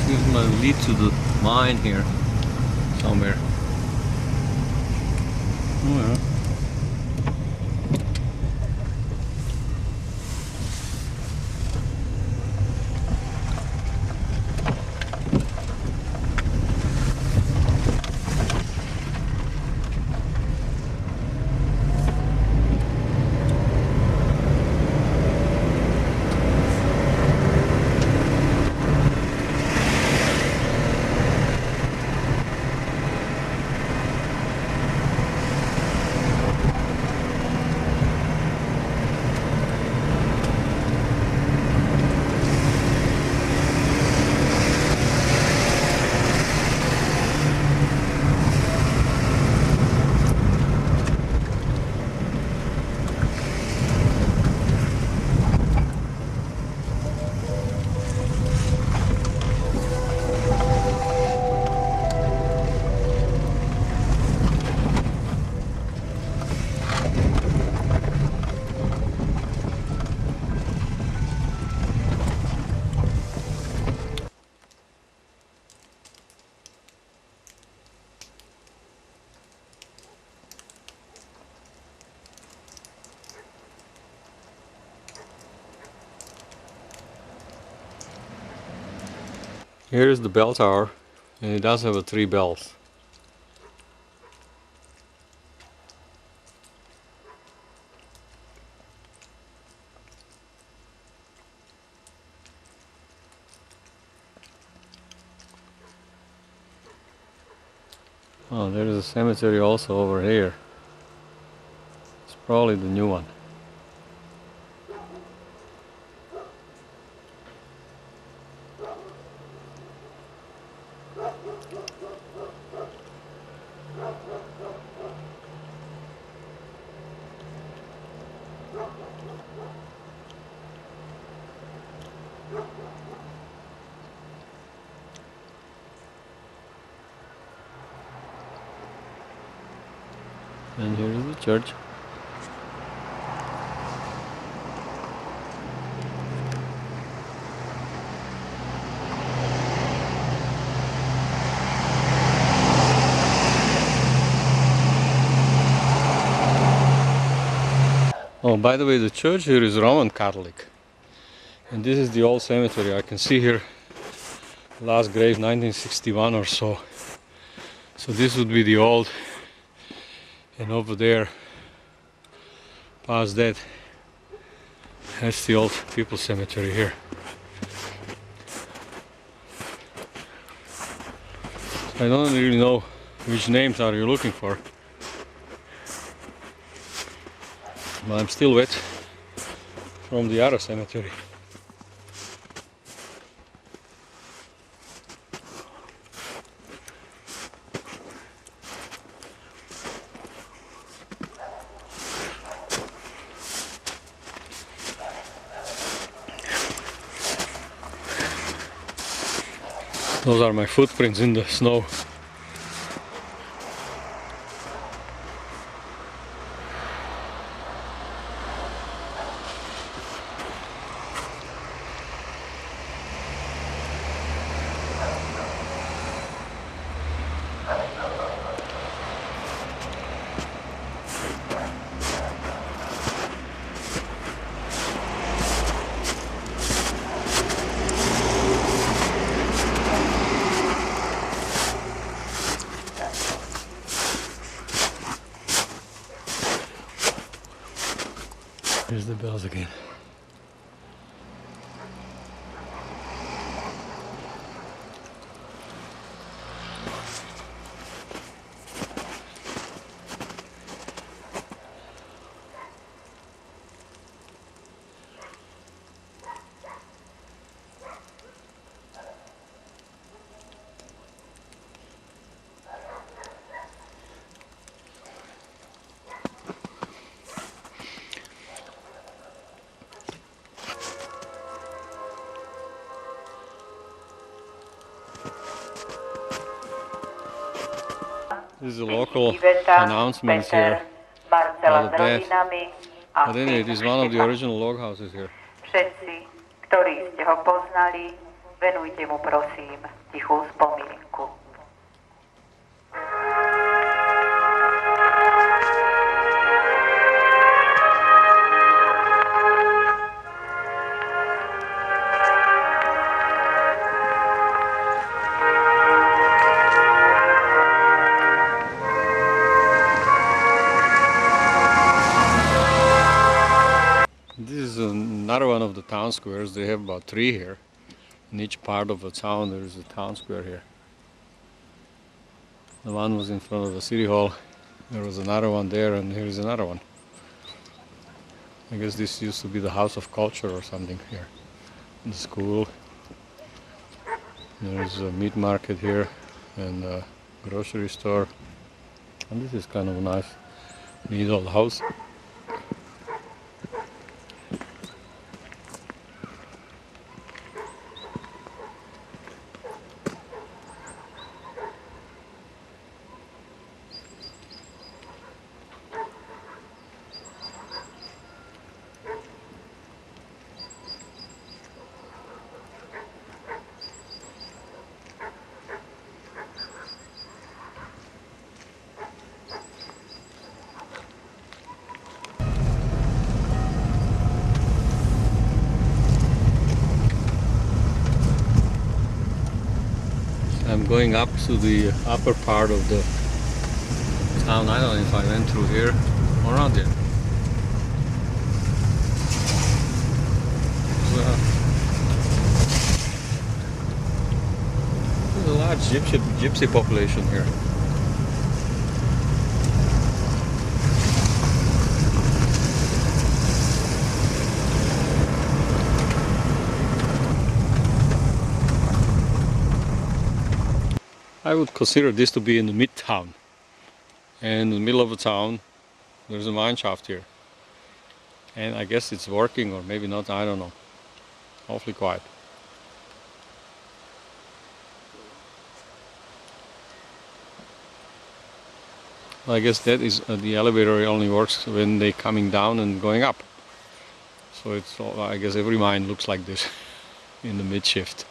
This might lead to the mine here somewhere. Oh, yeah. Here is the bell tower, and it does have 3 bells. Oh, there is a cemetery also over here. It's probably the new one. And here is the church. Oh, by the way, the church here is Roman Catholic. And this is the old cemetery. I can see here last grave 1961 or so. So this would be the old, and over there past that, that's the old people's cemetery here. I don't really know which names are you looking for, but I'm still wet from the other cemetery. Those are my footprints in the snow. Here's the bells again. This is a local announcement here about the death. But anyway, it is one of the original log houses here. Všetci, ktorí ste ho poznali, venujte mu prosím tichú spomienku. This is another one of the town squares. They have about 3 here. In each part of the town there is a town square here. The one was in front of the city hall. There was another one there, and here is another one. I guess this used to be the House of Culture or something here. The school. There's a meat market here and a grocery store. And this is kind of a nice, neat old house. I'm going up to the upper part of the town. I don't know if I went through here or not yet. There's a large gypsy population here. I would consider this to be in the mid-town, and in the middle of the town there's a mine shaft here, and I guess it's working or maybe not, I don't know. Awfully quiet. I guess that is the elevator only works when they're coming down and going up, so it's all, I guess every mine looks like this in the mid-shift.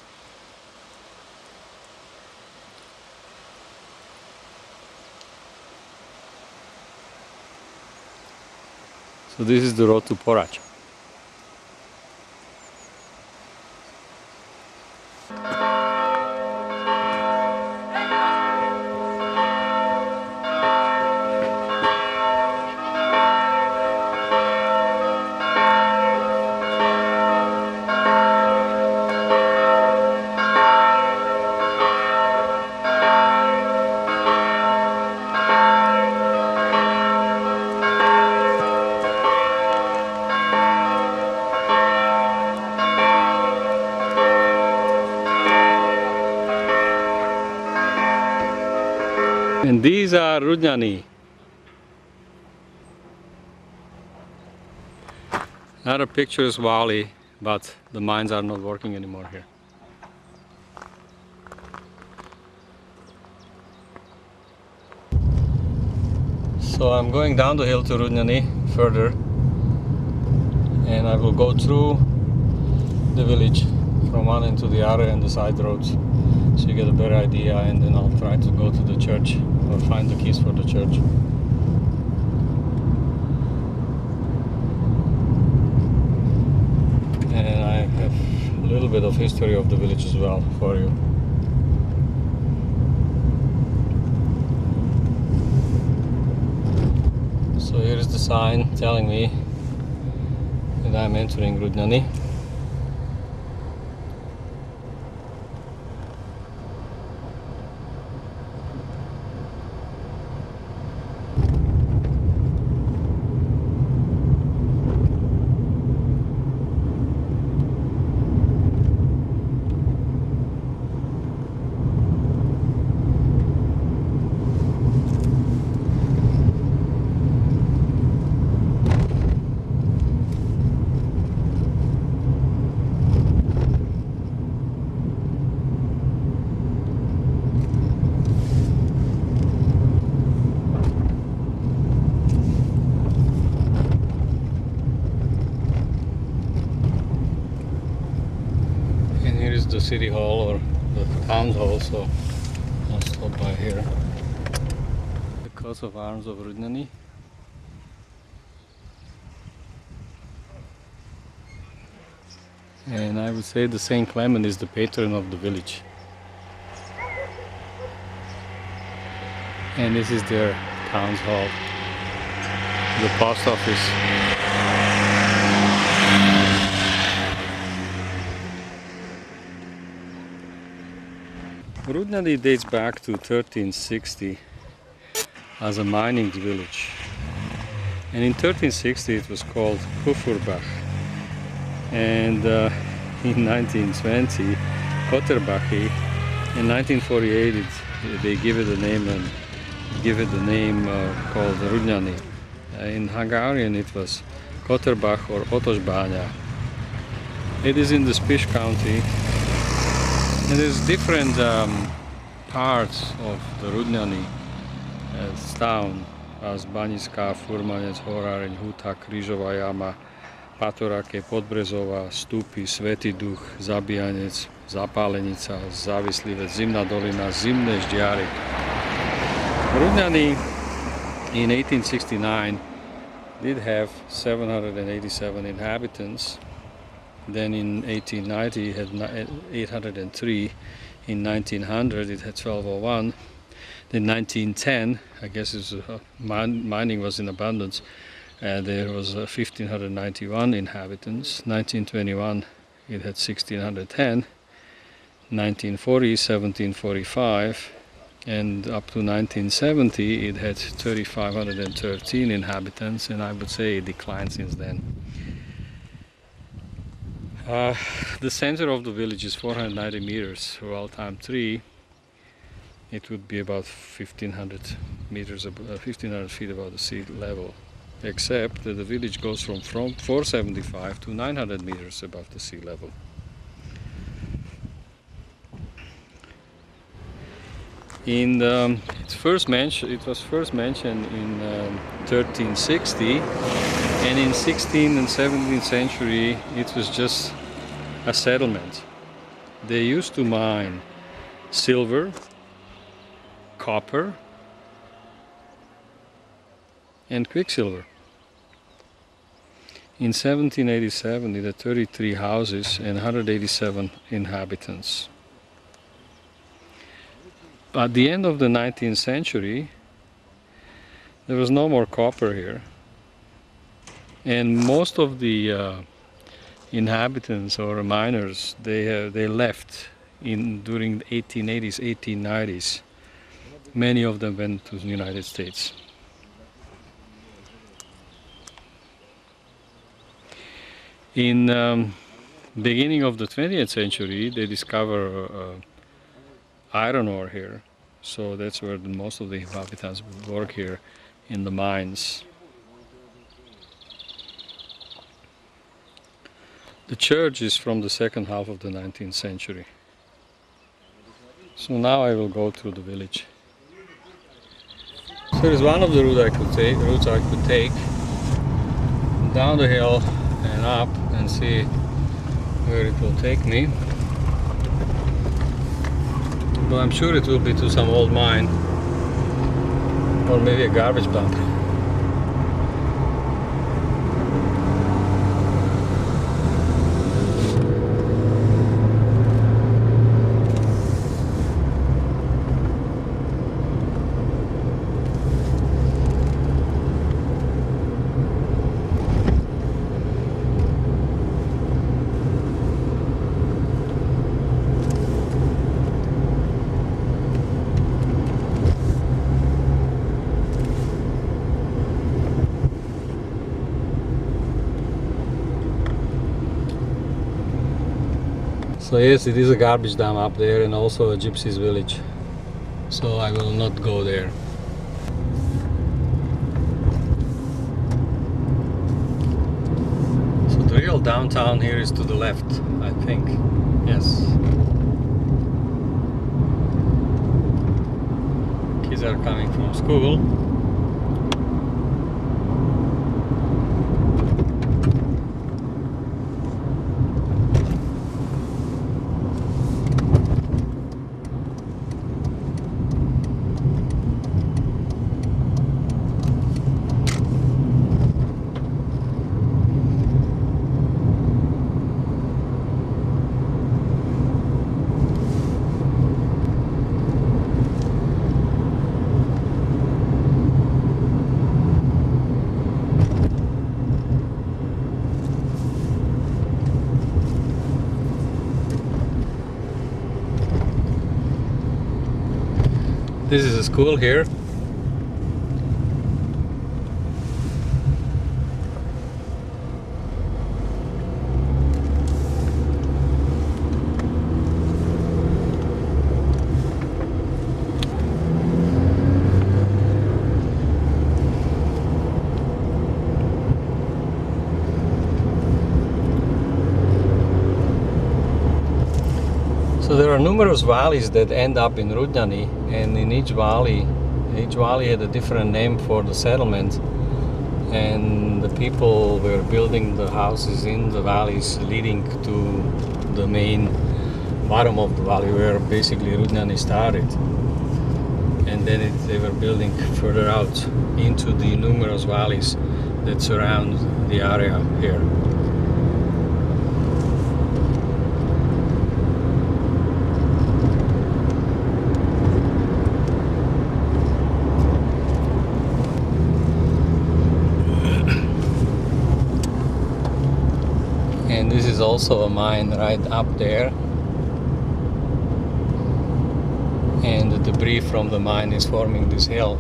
So this is the road to Porac. And these are Rudnany. Another picturesque valley, but the mines are not working anymore here. So I'm going down the hill to Rudnany further, and I will go through the village from one end to the other and the side roads, so you get a better idea, and then I'll try to go to the church or find the keys for the church. And I have a little bit of history of the village as well for you. So here is the sign telling me that I'm entering Rudnany. city hall or the town hall, so I'll stop by here. The coat of arms of Rudnany. And I would say the Saint Clement is the patron of the village. And this is their town hall, the post office. Rudnany dates back to 1360 as a mining village. And in 1360 it was called Kufurbach. And in 1920, Kotterbachi. In 1948, they give it a name and called Rudnany. In Hungarian, it was Kotterbach or Otosbánya. It is in the Spiš County, and there's different parts of the Rudnany town, as Banická, Furmanec, Horáreň, Huta, Krížová jama, Patoraké, Podbrezová, Stupy, Svätý Duch, Zabíjanec, Zapálenica, Závislivec, Zimná dolina, Zimné Ždiary. Rudnany in 1869 did have 787 inhabitants. Then in 1890 it had 803. In 1900 it had 1201. In 1910, I guess mining was in abundance. There was 1,591 inhabitants. 1921 it had 1,610. 1940, 1,745, and up to 1970 it had 3,513 inhabitants, and I would say it declined since then. The center of the village is 490 meters, well, times 3, it would be about 1,500 meters, 1,500 feet above the sea level. Except that the village goes from 475 to 900 meters above the sea level. It was first mentioned in 1360, and in 16th and 17th century it was just a settlement. They used to mine silver, copper, and quicksilver. In 1787 it had 33 houses and 187 inhabitants. At the end of the 19th century there was no more copper here, and most of the inhabitants or miners, they left during the 1880s, 1890s. Many of them went to the United States. In beginning of the 20th century, they discover iron ore here, so that's where most of the inhabitants work here in the mines. The church is from the second half of the 19th century. So now I will go through the village. So there is one of the routes I could take down the hill and up and see where it will take me. But I'm sure it will be to some old mine or maybe a garbage dump. So yes, it is a garbage dump up there and also a gypsies village. So I will not go there. So the real downtown here is to the left, I think. Yes. Kids are coming from school. This is a school here. So there are numerous valleys that end up in Rudnany, and in each valley had a different name for the settlement, and the people were building the houses in the valleys leading to the main bottom of the valley where basically Rudnany started, and then they were building further out into the numerous valleys that surround the area here. And this is also a mine right up there, and the debris from the mine is forming this hill.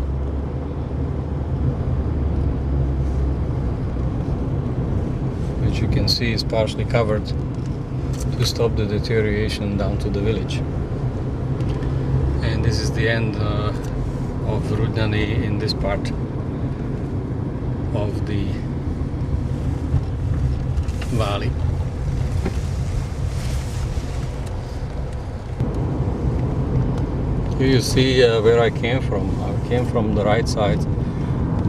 Which you can see is partially covered to stop the deterioration down to the village. And this is the end of Rudnany in this part of the valley. Here you see where I came from. I came from the right side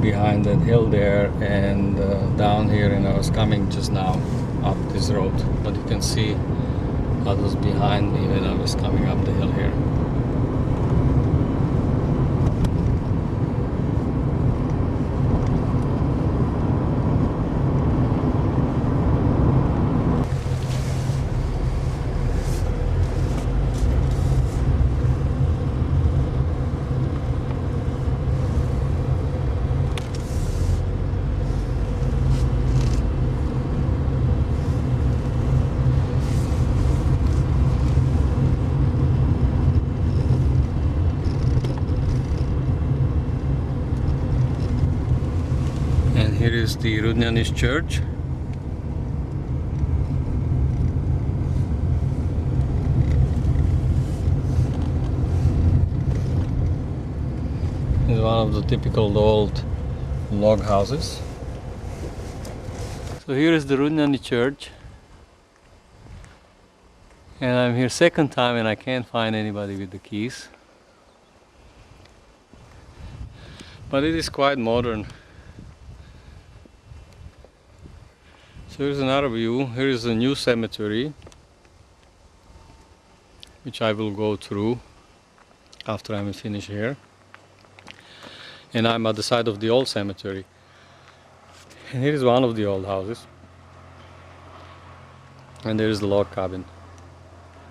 behind that hill there, and down here, and I was coming just now up this road, but you can see what was behind me when I was coming up the hill here. Here is the Rudnany church. It's one of the typical old log houses. So here is the Rudnany church, and I'm here second time and I can't find anybody with the keys. But it is quite modern. So here's another view. Here is a new cemetery, which I will go through after I'm finished here. And I'm at the side of the old cemetery. And here is one of the old houses. And there is the log cabin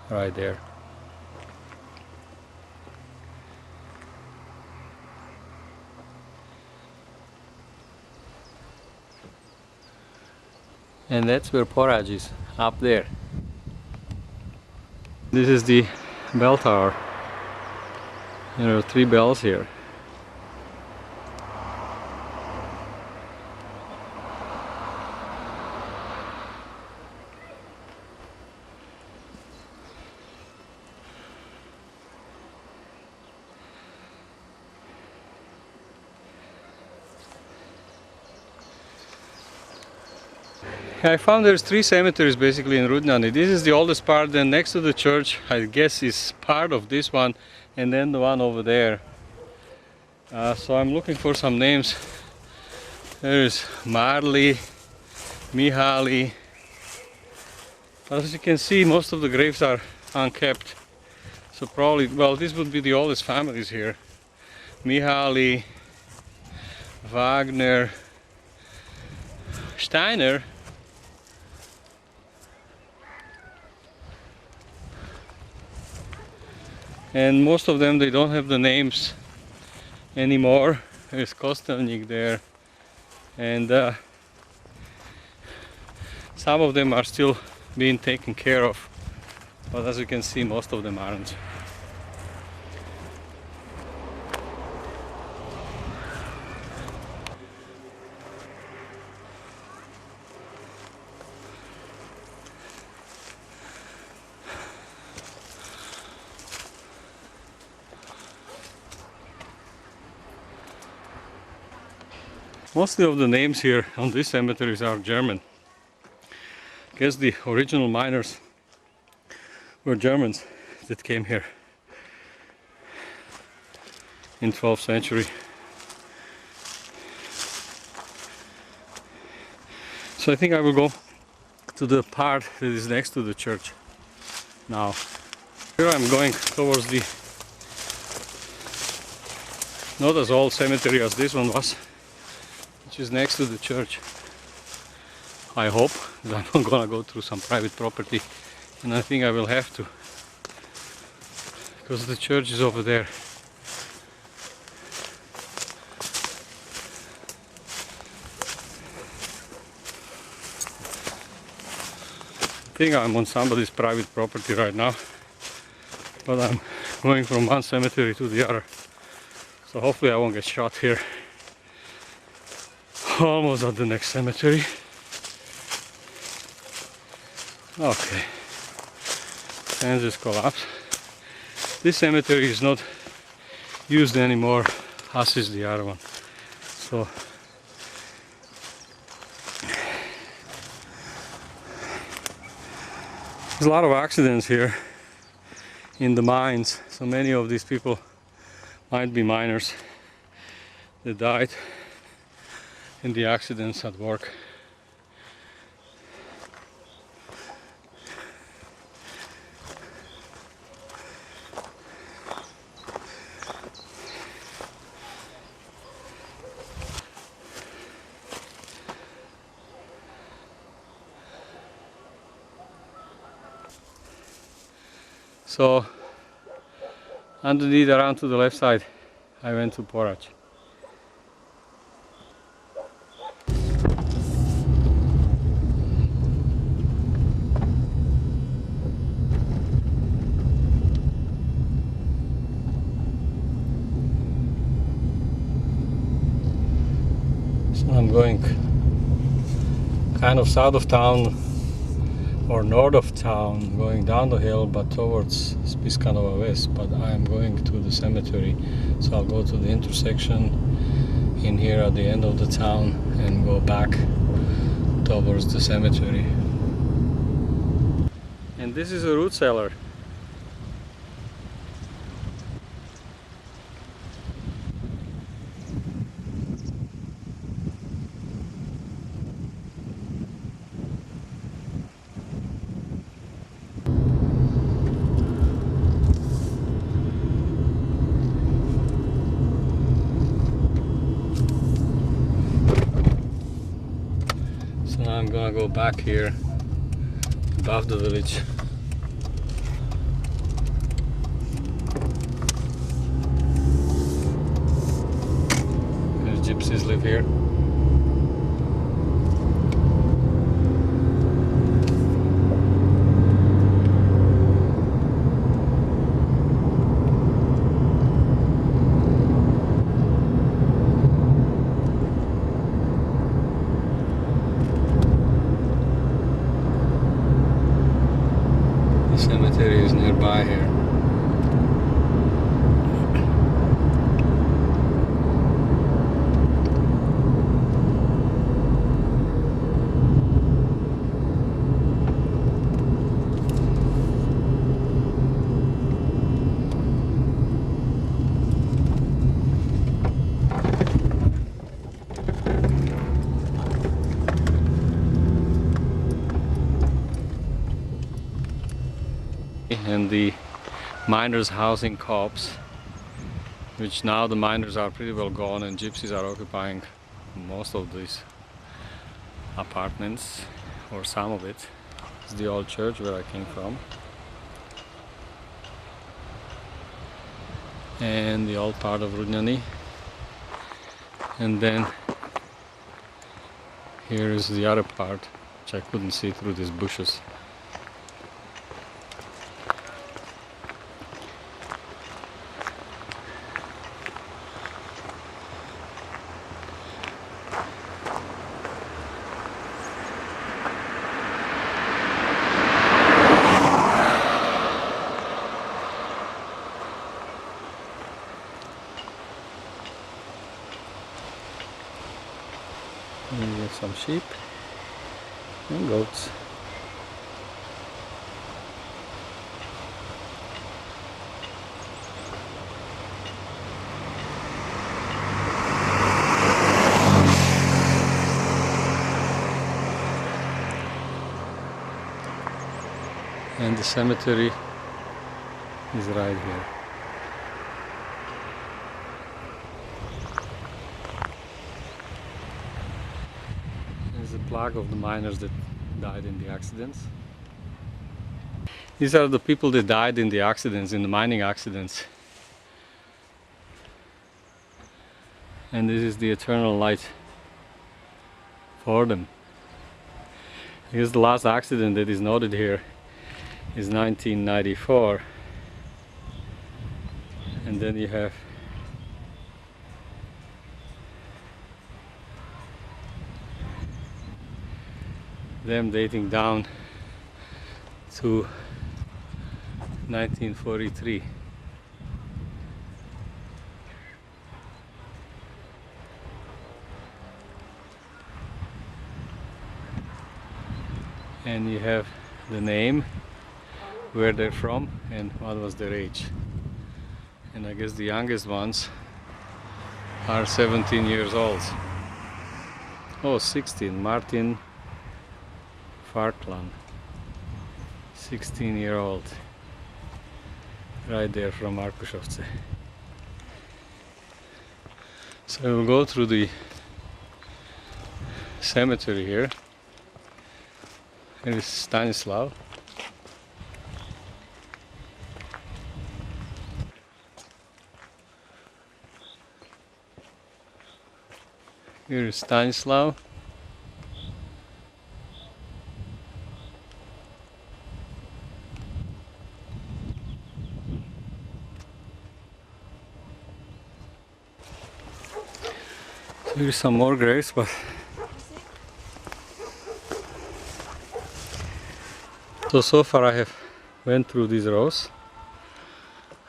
right there. And that's where Porac is, up there. This is the bell tower. There are 3 bells here. I found there's 3 cemeteries basically in Rudnany. This is the oldest part, then next to the church I guess is part of this one, and then the one over there. So I'm looking for some names. There's Marley, Mihaly. As you can see, most of the graves are unkept. So probably, well, this would be the oldest families here. Mihaly, Wagner, Steiner. And most of them, they don't have the names anymore. There's Kostelnik there, and some of them are still being taken care of, but as you can see, most of them aren't. Mostly of the names here on these cemeteries are German. I guess the original miners were Germans that came here in 12th century. So I think I will go to the part that is next to the church now. Here I'm going towards the not as old cemetery as this one was, which is next to the church. I hope that I'm not gonna go through some private property, and I think I will have to, because the church is over there. I think I'm on somebody's private property right now, but I'm going from one cemetery to the other, so hopefully I won't get shot here. Almost at the next cemetery. Okay, fence just collapsed. This cemetery is not used anymore, as is the other one. So there's a lot of accidents here in the mines, so many of these people might be miners that died in the accidents at work. So underneath, around to the left side, I went to Porac. So I'm going kind of south of town or north of town, going down the hill but towards Spiskanova West, but I'm going to the cemetery, so I'll go to the intersection in here at the end of the town and go back towards the cemetery. And this is a root cellar. I'm gonna go back here above the village. There's gypsies live here. Cemetery is nearby here. And the miners' housing co-ops, which now the miners are pretty well gone and gypsies are occupying most of these apartments, or some of it. It's the old church where I came from, and the old part of Rudnany, and then here is the other part which I couldn't see through these bushes. And we have some sheep and goats. And the cemetery is right here. There's a plaque of the miners that died in the accidents. These are the people that died in the accidents, in the mining accidents. And this is the eternal light for them. Here's the last accident that is noted here is 1994, and then you have them dating down to 1943. And you have the name, where they're from, and what was their age. And I guess the youngest ones are 17 years old. Oh, 16, Martin Farkland, 16-year-old, right there from Markušovce. So we'll go through the cemetery here. Here is Stanislav. Here is Stanislav. Here is some more graves, but so far I have went through these rows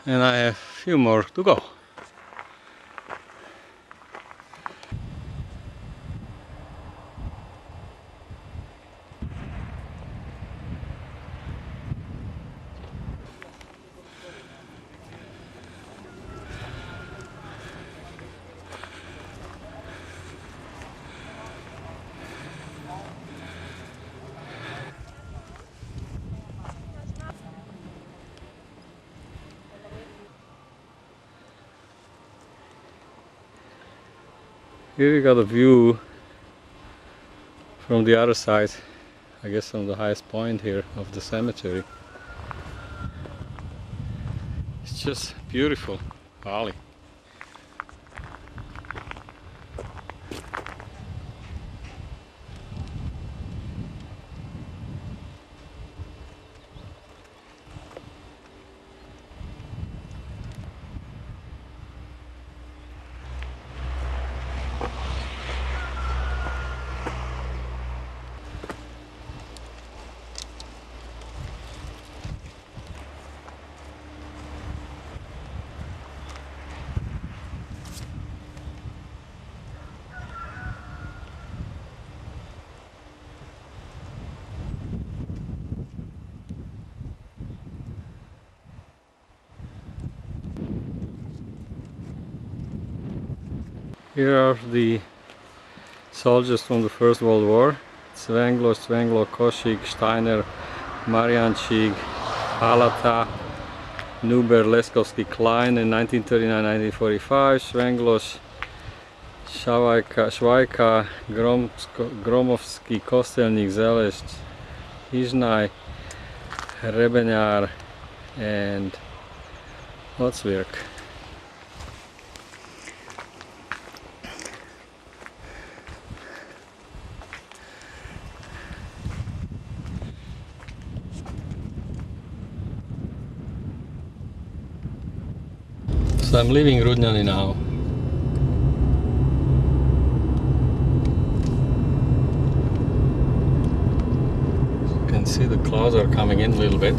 and I have a few more to go. Here you got a view from the other side, I guess from the highest point here of the cemetery. It's just beautiful valley. Here are the soldiers from the First World War. Zwenglo, Košík, Steiner, Mariančík, Halata, Nuber, Leskovský, Klein in 1939-1945, Svengloš, Švajka, Gromovský, Kostelník, Zelešť, Hižnaj, Rebeňár, and Ocvirk. So I'm leaving Rudnany now. You can see the clouds are coming in a little bit.